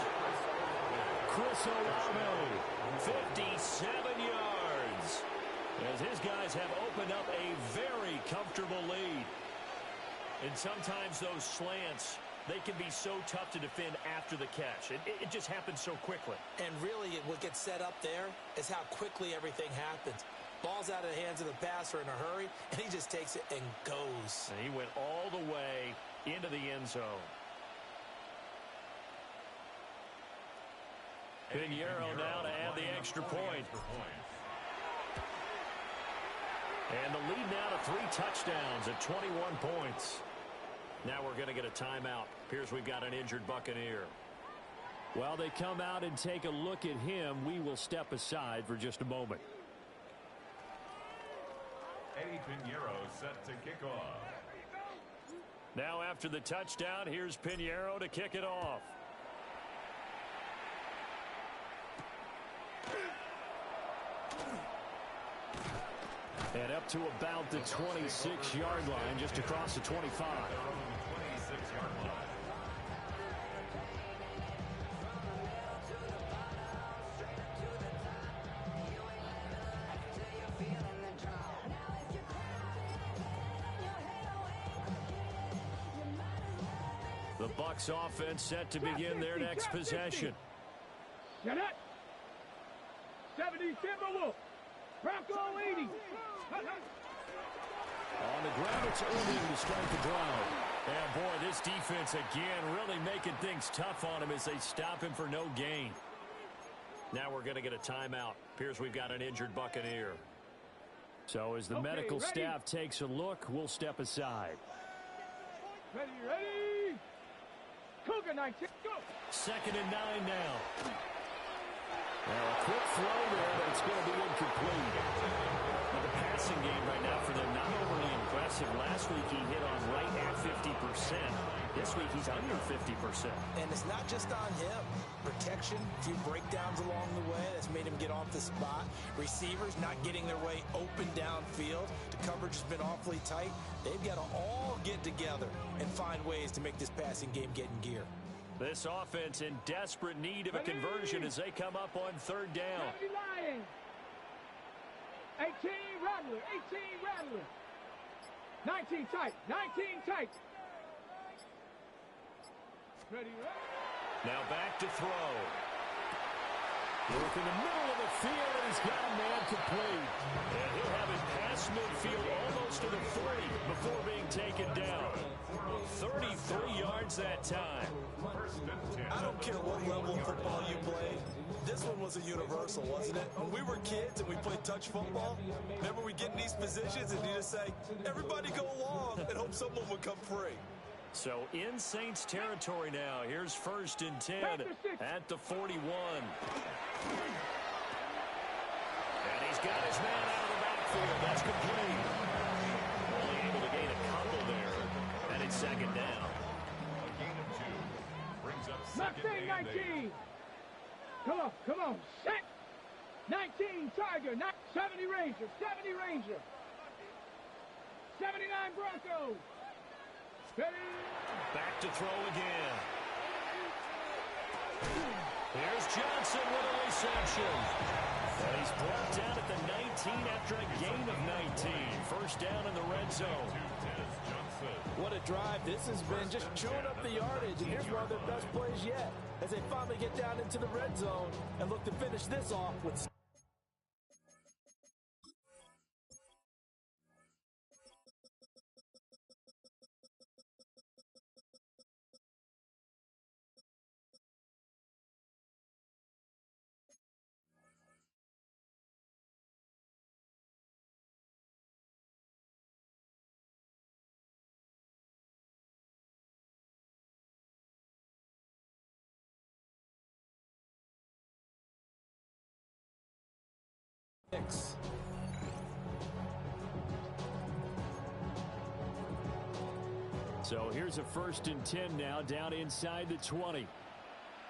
Chris Olave, 57 yards. As his guys have opened up a very comfortable lead. And sometimes those slants, they can be so tough to defend after the catch. It just happens so quickly. And really, what gets set up there is how quickly everything happens. Ball's out of the hands of the passer in a hurry, and he just takes it and goes. And he went all the way into the end zone. Pinheiro now to add the extra point. And the lead now to 3 touchdowns at 21 points. Now we're going to get a timeout. Appears we've got an injured Buccaneer. While they come out and take a look at him, we will step aside for just a moment. Eddie Pinheiro set to kick off. Now after the touchdown, here's Pinheiro to kick it off. And up to about the 26-yard line, just across the 25. 26-yard line. The Bucs offense set to begin their next possession. Shut up. 70 Timberwolf. Bronco 80. On the ground, it's Irving to start the drive. And boy, this defense again really making things tough on him as they stop him for no gain. Now we're going to get a timeout. Appears we've got an injured Buccaneer. So as the medical staff takes a look, we'll step aside. Ready. Cougar 19, go. 2nd and 9 now. Well, a quick throw there, but it's going to be incomplete. Now, the passing game right now for them, not overly impressive. Last week he hit on right at 50%. This week he's under 50%. And it's not just on him. Protection, a few breakdowns along the way. That's made him get off the spot. Receivers not getting their way open downfield. The coverage has been awfully tight. They've got to all get together and find ways to make this passing game get in gear. This offense in desperate need of a conversion as they come up on 3rd down. 18 Rattler. 18 Rattler. 19 tight. 19 tight. Ready. Now back to throw. Look in the middle of the field, and he's got a man complete. And he'll have it past midfield almost to the 40 before being taken down. 33 yards that time. I don't care what level of football you play. This one was a universal, wasn't it? When we were kids and we played touch football, remember we get in these positions and you just say, everybody go along, and hope someone would come free. So in Saints territory now. Here's 1st and 10 at the 41. And he's got his man out of the backfield. That's complete. Only able to gain a couple there. And it's 2nd down. A gain of 2 brings up 2nd Mustang and 19. Come on. Set. 19 Tiger. 70 Ranger. 70 Ranger. 79 Broncos. Ready. Back to throw again. Here's Johnson with a reception. And he's brought down at the 19 after a gain of 19. 1st down in the red zone. What a drive. This has been just chewing up the yardage. And here's one of their best plays yet as they finally get down into the red zone and look to finish this off with 6. So here's a 1st and 10 now, down inside the 20.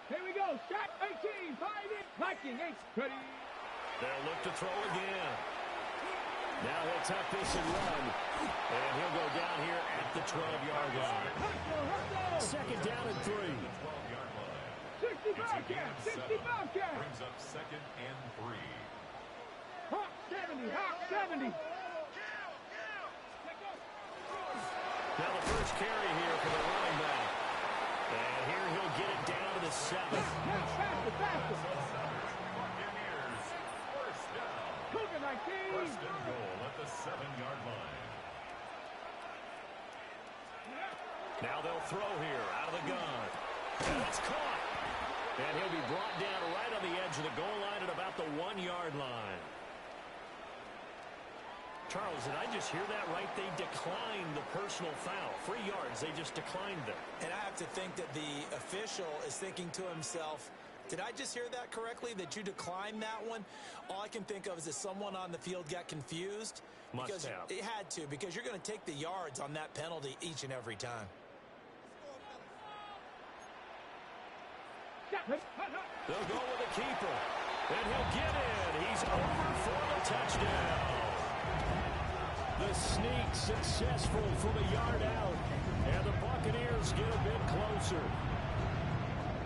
Here we go. Shot 18. 5 in. Viking 8. Ready. They'll look to throw again. Now he'll tuck this and run. And he'll go down here at the 12-yard line. 2nd down and 3. 60 Bobcat. 60 Bobcat. Brings up 2nd and 3. Hawk 70. Hawk 70. Now the first carry here for the running back. And here he'll get it down to the 7. Faster, faster. Buccaneers, 1st down. Cougar 19. 1st and goal at the 7-yard line. Now they'll throw here out of the gun. And it's caught. And he'll be brought down right on the edge of the goal line at about the 1-yard line. Charles, did I just hear that right? They declined the personal foul. 3 yards, they just declined them. And I have to think that the official is thinking to himself, did I just hear that correctly, that you declined that one? All I can think of is that someone on the field got confused. Must have. It had to, because you're going to take the yards on that penalty each and every time. They'll go with the keeper. And he'll get in. He's over for the touchdown. The sneak successful from a yard out. And the Buccaneers get a bit closer.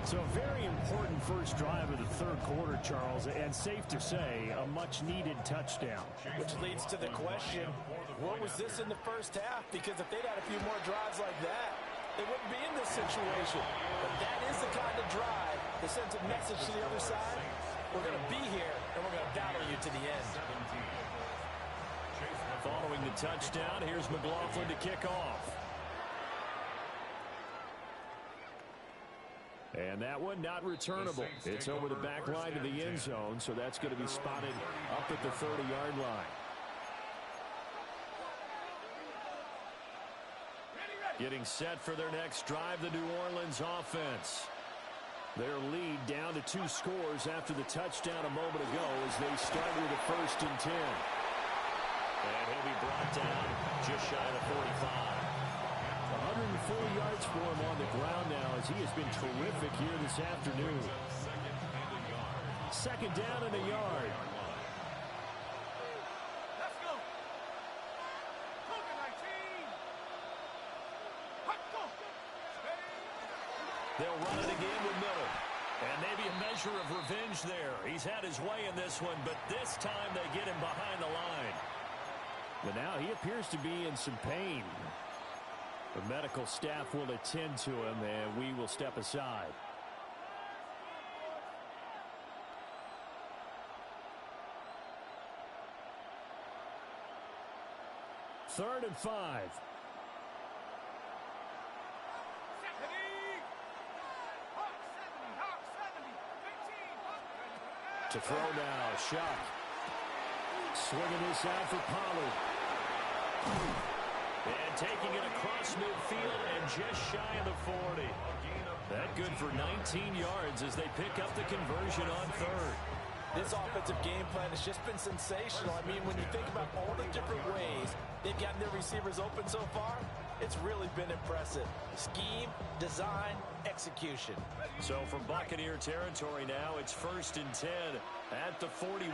So a very important first drive of the 3rd quarter, Charles, and safe to say, a much-needed touchdown. Which leads to the question, what was this in the first half? Because if they'd had a few more drives like that, they wouldn't be in this situation. But that is the kind of drive that sends a message to the other side. We're going to be here, and we're going to battle you to the end. Following the touchdown, here's McLaughlin to kick off. And that one not returnable. It's over the back line of the end zone, so that's going to be spotted up at the 30-yard line. Getting set for their next drive, the New Orleans offense. Their lead down to 2 scores after the touchdown a moment ago as they start with a 1st and 10. And he'll be brought down just shy of the 45. 104 yards for him on the ground now as he has been terrific here this afternoon. 2nd down and a yard. Let's go. Cougar 19. Let's go. They'll run it again with Miller. And maybe a measure of revenge there. He's had his way in this one, but this time they get him behind the line. But now he appears to be in some pain. The medical staff will attend to him, and we will step aside. Third and 5. To throw now, Shock. Swinging this out for Pollard. And taking it across midfield and just shy of the 40. That good for 19 yards as they pick up the conversion on 3rd. This offensive game plan has just been sensational. I mean, when you think about all the different ways they've gotten their receivers open so far, it's really been impressive. Scheme, design, execution. So from Buccaneer territory now, it's 1st and 10 at the 41.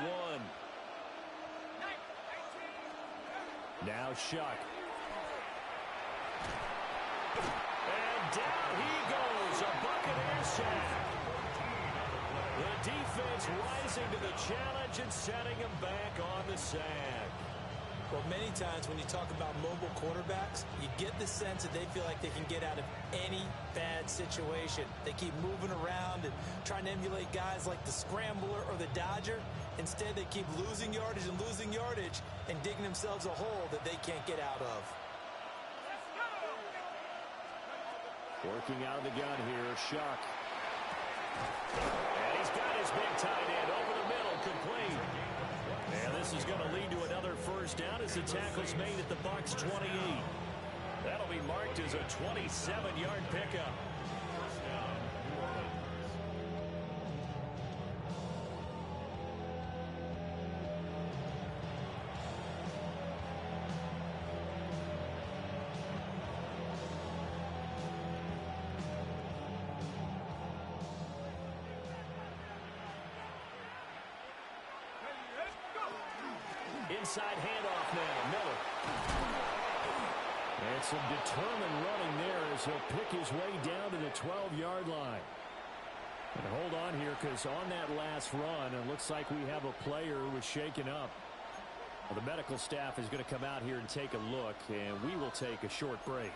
Now Shuck. And down he goes, a Buccaneer sack. The defense rising to the challenge and setting him back on the sack. Well, many times when you talk about mobile quarterbacks, you get the sense that they feel like they can get out of any bad situation. They keep moving around and trying to emulate guys like the Scrambler or the Dodger. Instead, they keep losing yardage and digging themselves a hole that they can't get out of. Working out of the gun here, Shuck. And he's got his big tight end over the middle, complete. And this is going to lead to another first down as the tackle's made at the Bucs 28. That'll be marked as a 27-yard pickup. inside handoff now. Miller. And some determined running there as he'll pick his way down to the 12-yard line. And hold on here, because on that last run, it looks like we have a player who was shaken up. Well, the medical staff is going to come out here and take a look, and we will take a short break.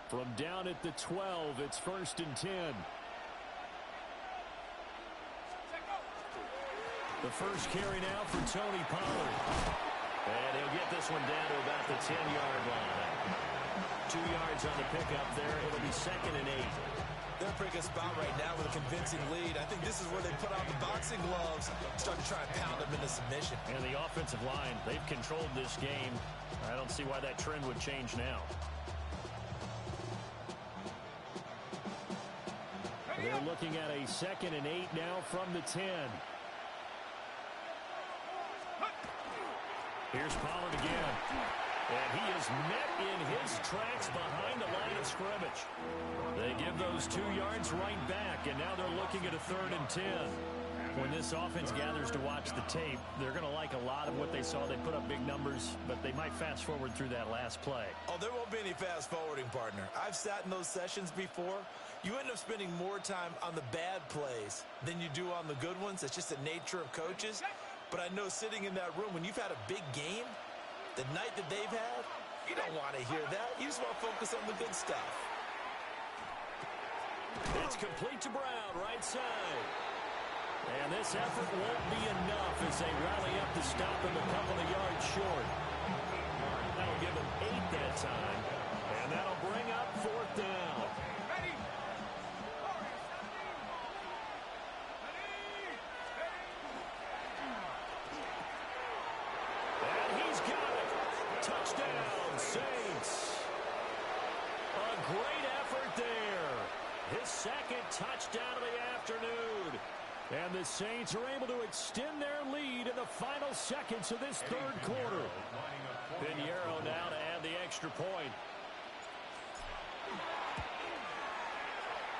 From down at the 12, it's 1st and 10. The first carry now for Tony Pollard. And he'll get this one down to about the 10-yard line. 2 yards on the pickup there. It'll be 2nd and 8. They're in a pretty good spot right now with a convincing lead. I think this is where they put on the boxing gloves, start to try and pound them into submission. And the offensive line, they've controlled this game. I don't see why that trend would change now. They're looking at a 2nd and 8 now from the 10. Here's Pollard again. And he is met in his tracks behind the line of scrimmage. They give those 2 yards right back, and now they're looking at a 3rd and 10. When this offense gathers to watch the tape, they're going to like a lot of what they saw. They put up big numbers, but they might fast forward through that last play. Oh, there won't be any fast forwarding, partner. I've sat in those sessions before. You end up spending more time on the bad plays than you do on the good ones. It's just the nature of coaches. But I know sitting in that room, when you've had a big game, the night that they've had, you don't want to hear that. You just want to focus on the good stuff. It's complete to Brown, right side. And this effort won't be enough as they rally up to stop him a couple of yards short. That'll give him 8 that time. And that'll bring up 4th down. Touchdown, Saints. A great effort there. His 2nd touchdown of the afternoon. And the Saints are able to extend their lead in the final seconds of this 3rd quarter. Pinheiro now to add the extra point.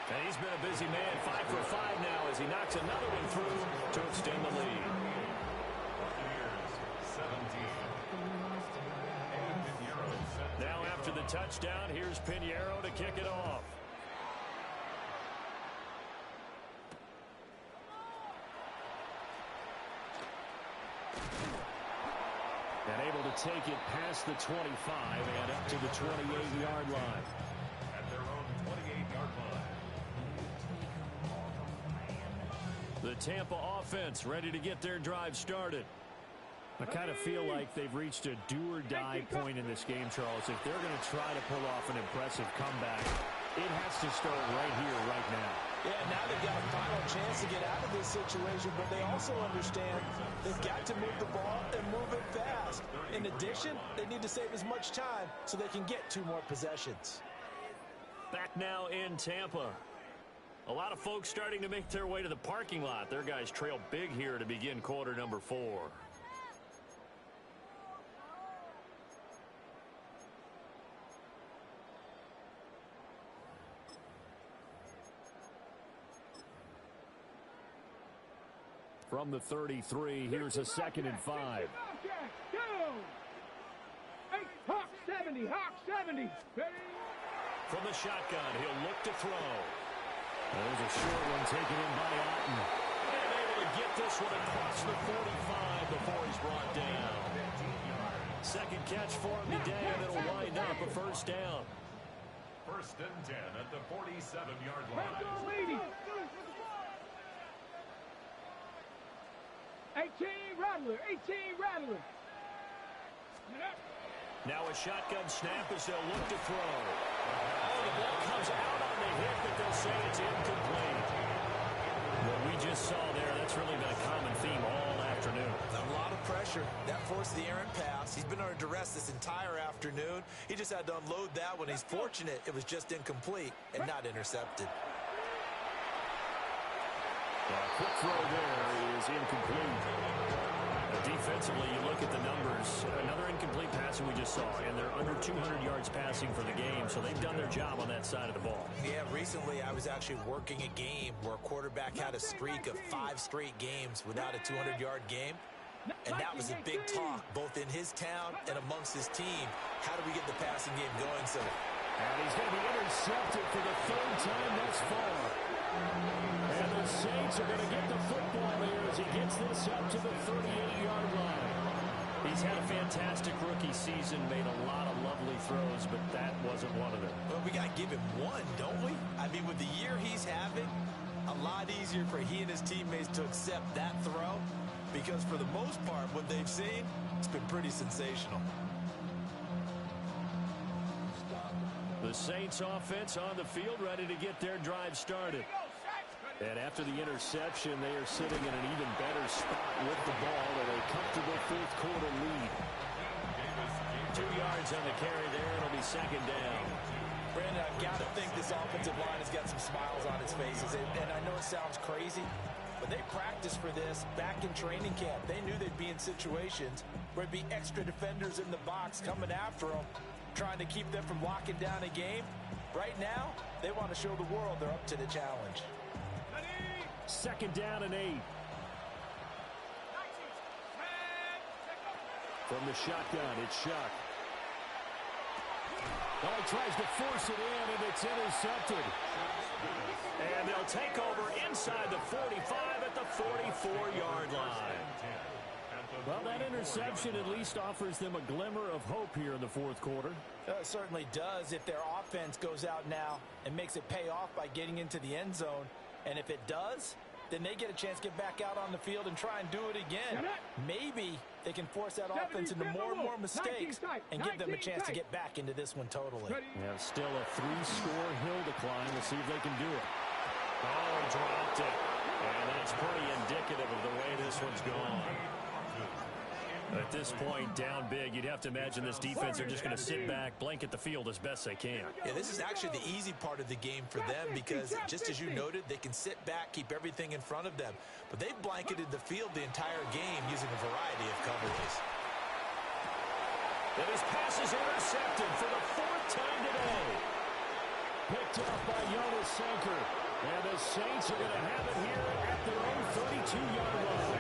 And he's been a busy man, 5 for 5 now as he knocks another one through to extend the lead. Now after the touchdown, here's Pinheiro to kick it off. And able to take it past the 25 and up to the 28-yard line. At their own 28-yard line. The Tampa offense ready to get their drive started. I kind of feel like they've reached a do-or-die point in this game, Charles. If they're going to try to pull off an impressive comeback, it has to start right here, right now. Yeah, now they've got a final chance to get out of this situation, but they also understand they've got to move the ball and move it fast. In addition, they need to save as much time so they can get 2 more possessions. Back now in Tampa. A lot of folks starting to make their way to the parking lot. Their guys trail big here to begin quarter number 4. From the 33, here's a 2nd and 5. Hawk 70, Hawk 70. From the shotgun, he'll look to throw. There's a short one taken in by Otten. And able to get this one across the 45 before he's brought down. 2nd catch for him today, and it'll wind up a 1st down. 1st and 10 at the 47-yard line. 18 Rattler, 18 Rattler. Now a shotgun snap as they'll look to throw. Oh, the ball comes out on the hit, but they'll say it's incomplete. What we just saw there, that's really been a common theme all afternoon. A lot of pressure. That forced the errant pass. He's been under duress this entire afternoon. He just had to unload that one. He's fortunate it was just incomplete and not intercepted. Quick throw there is incomplete. Defensively, you look at the numbers. Another incomplete pass we just saw, and they're under 200 yards passing for the game, so they've done their job on that side of the ball. Yeah, recently I was actually working a game where a quarterback had a streak of 5 straight games without a 200-yard game, and that was a big talk, both in his town and amongst his team. How do we get the passing game going, so? And he's going to be intercepted for the 3rd time thus far. And the Saints are going to get the football here as he gets this up to the 38-yard line. He's had a fantastic rookie season, made a lot of lovely throws, but that wasn't one of them. Well, we got to give him one, don't we? I mean, with the year he's having, a lot easier for he and his teammates to accept that throw, because for the most part, what they've seen, it's been pretty sensational. The Saints offense on the field, ready to get their drive started. And after the interception, they are sitting in an even better spot with the ball at a comfortable 4th quarter lead. 2 yards on the carry there. It'll be 2nd down. Brandon, I've got to think this offensive line has got some smiles on its faces. And I know it sounds crazy, but they practiced for this back in training camp. They knew they'd be in situations where it'd be extra defenders in the box coming after them, trying to keep them from locking down a game. Right now, they want to show the world they're up to the challenge. 2nd down and 8. From the shotgun, it's Shuck. Oh, he tries to force it in, and it's intercepted. And they'll take over inside the 45 at the 44-yard line. Well, that interception at least offers them a glimmer of hope here in the 4th quarter. It certainly does if their offense goes out now and makes it pay off by getting into the end zone. And if it does, then they get a chance to get back out on the field and try and do it again. Maybe they can force that offense into more and more mistakes and give them a chance to get back into this one totally. Yeah, still a 3-score hill to climb. We'll see if they can do it. Oh, dropped it. And that's pretty indicative of the way this one's gone. At this point, down big, you'd have to imagine this defense are just going to sit back, blanket the field as best they can. Yeah, this is actually the easy part of the game for them because, just as you noted, they can sit back, keep everything in front of them. But they've blanketed the field the entire game using a variety of coverages. And his pass is intercepted for the 4th time today. Picked up by Jonas Sanker. And the Saints are going to have it here at their own 32-yard line.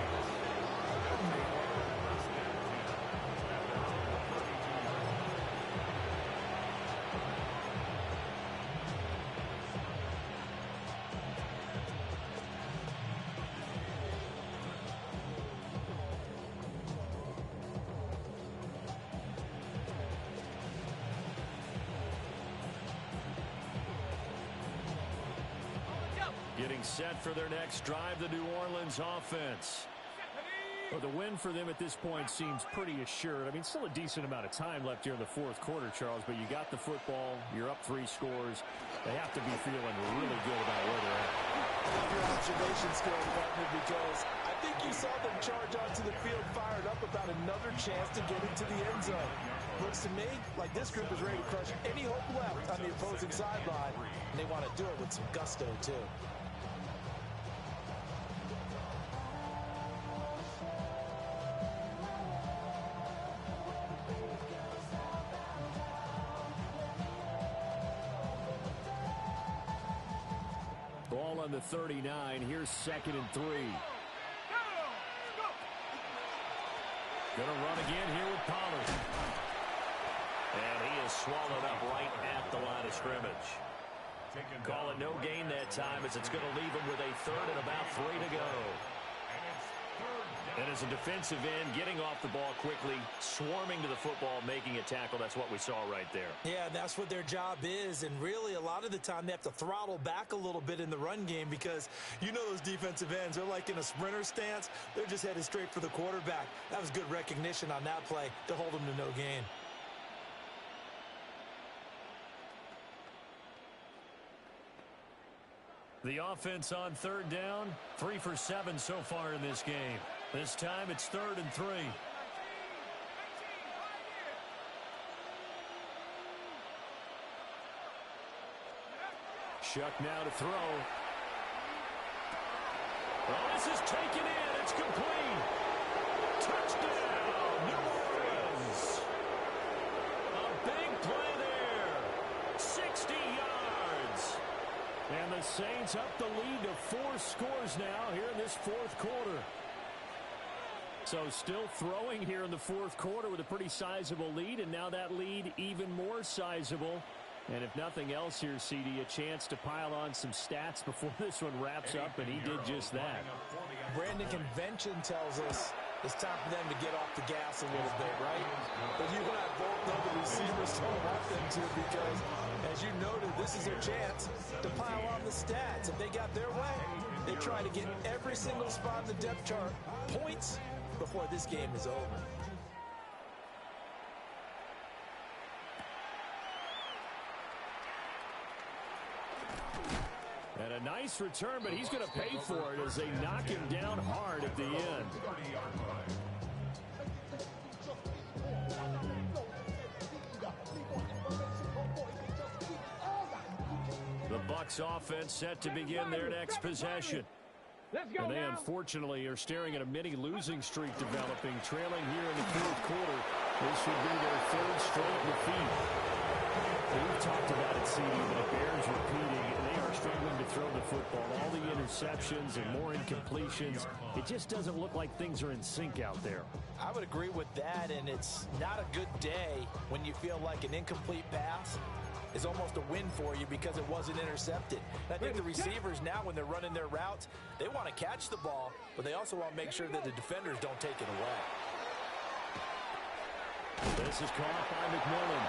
Getting set for their next drive, the New Orleans offense. Well, the win for them at this point seems pretty assured. I mean, still a decent amount of time left here in the 4th quarter, Charles, but you got the football, you're up 3 scores. They have to be feeling really good about where they're at. I love your observation skills, partner, because I think you saw them charge onto the field fired up about another chance to get into the end zone. Looks to me like this group is ready to crush any hope left on the opposing sideline, and they want to do it with some gusto, too. Ball on the 39. Here's 2nd and 3. Going to run again here with Pollard. And he is swallowed up right at the line of scrimmage. Call it no gain that time as it's going to leave him with a 3rd and about 3 to go. And as a defensive end, getting off the ball quickly, swarming to the football, making a tackle, that's what we saw right there. Yeah, that's what their job is, and really a lot of the time they have to throttle back a little bit in the run game because you know those defensive ends, they're like in a sprinter stance. They're just headed straight for the quarterback. That was good recognition on that play to hold them to no gain. The offense on 3rd down, 3 for 7 so far in this game. This time it's 3rd and 3. Shuck now to throw. Oh, this is taken in. It's complete. Touchdown, New Orleans. A big play there. 60 yards. And the Saints up the lead to 4 scores now here in this fourth quarter. So still throwing here in the fourth quarter with a pretty sizable lead, and now that lead even more sizable. And if nothing else here, CD, a chance to pile on some stats before this one wraps up, and he did just that. Brandon, convention tells us it's time for them to get off the gas a little bit, right? But you and I both know the receivers don't want them to, because, as you noted, this is their chance to pile on the stats. If they got their way, they try to get every single spot in the depth chart points before this game is over. And a nice return, but he's going to pay for it as they knock him down hard at the end. The Bucs offense set to begin their next possession. And they unfortunately are staring at a mini losing streak developing, trailing here in the fourth quarter. This would be their third straight defeat. We've talked about it, CD, but it bears repeating. They are struggling to throw the football. All the interceptions and more incompletions. It just doesn't look like things are in sync out there. I would agree with that, and it's not a good day when you feel like an incomplete pass is almost a win for you because it wasn't intercepted. And I think the receivers now, when they're running their routes, they want to catch the ball, but they also want to make sure that the defenders don't take it away. This is caught by McMillan.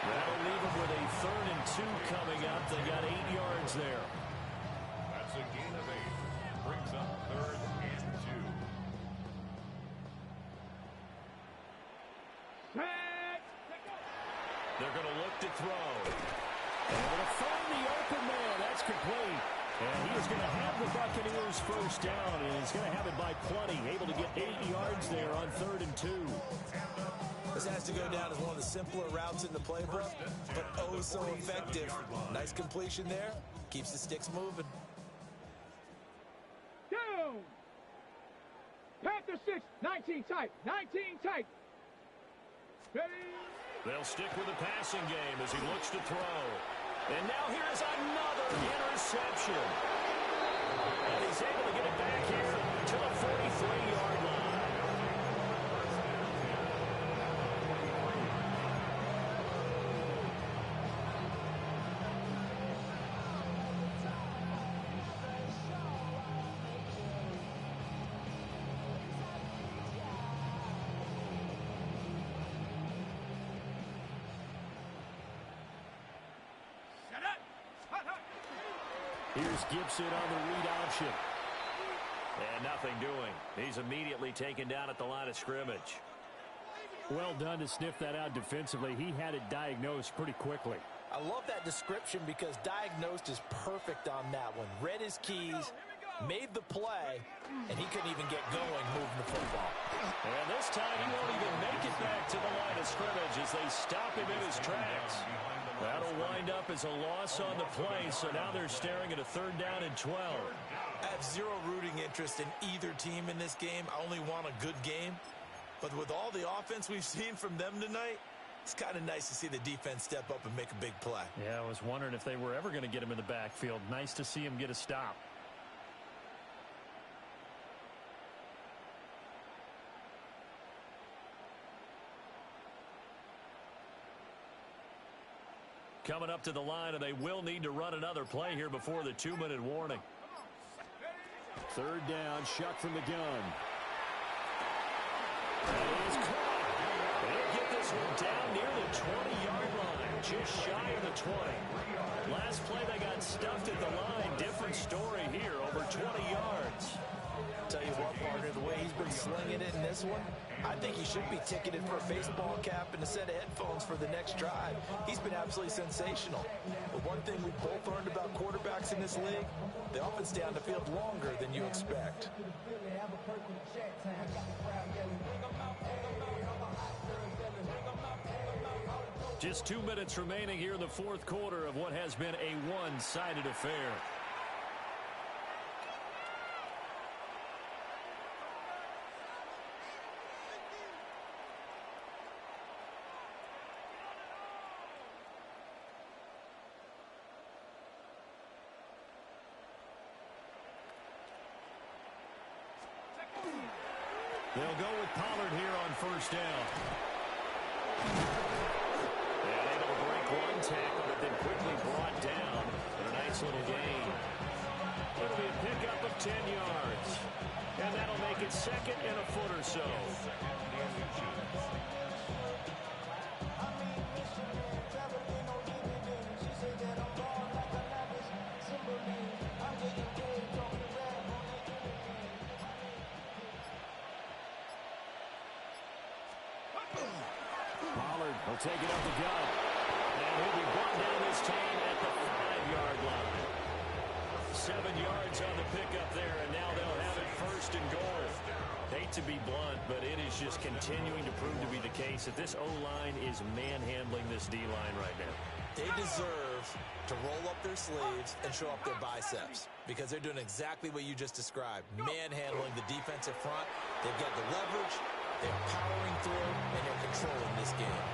That'll leave them with a 3rd and 2 coming up. They got 8 yards there. That's a gain of 8. Brings up 3rd and 2. They're going to look to throw. And they're going to find the open man. That's complete. And he is going to have the Buccaneers first down, and he's going to have it by plenty. Able to get 8 yards there on 3rd and 2. This has to go down as one of the simpler routes in the playbook, but oh so effective. Nice completion there. Keeps the sticks moving. Down. Panther 6, 19 tight, 19 tight. Ready? They'll stick with the passing game as he looks to throw. And now here's another interception. And he's able to get it back here to the 43-yard line. Here's Gibson on the read option. And nothing doing. He's immediately taken down at the line of scrimmage. Well done to sniff that out defensively. He had it diagnosed pretty quickly. I love that description because diagnosed is perfect on that one. Read his keys, made the play, and he couldn't even get going moving the football. And this time he won't even make it back to the line of scrimmage as they stop him in his tracks. That'll wind up as a loss on the play, so now they're staring at a 3rd down and 12. I have zero rooting interest in either team in this game. I only want a good game. But with all the offense we've seen from them tonight, it's kind of nice to see the defense step up and make a big play. Yeah, I was wondering if they were ever going to get him in the backfield. Nice to see him get a stop. Coming up to the line, and they will need to run another play here before the 2-minute warning. 3rd down, shot from the gun. And it is caught. They'll get this one down near the 20-yard line, just shy of the 20. Last play, they got stuffed at the line. Different story here, over 20 yards. Tell you what, partner, the way he's been slinging it in this one, I think he should be ticketed for a baseball cap and a set of headphones for the next drive. He's been absolutely sensational. But one thing we've both learned about quarterbacks in this league, they often stay on the field longer than you expect. Just 2 minutes remaining here in the fourth quarter of what has been a one-sided affair. They'll go with Pollard here on first down. And able to break one tackle, but then quickly brought down for a nice little gain. It'll be a pickup of 10 yards. And that'll make it second and a foot or so. Pollard will take it up the gut. And he'll be brought down this time at the 5-yard line. 7 yards on the pickup there, and now they'll have it first and goal. Hate to be blunt, but it is just continuing to prove to be the case that this O-line is manhandling this D-line right now. They deserve to roll up their sleeves and show up their biceps because they're doing exactly what you just described, manhandling the defensive front. They've got the leverage, they're powering through, and they're controlling this game.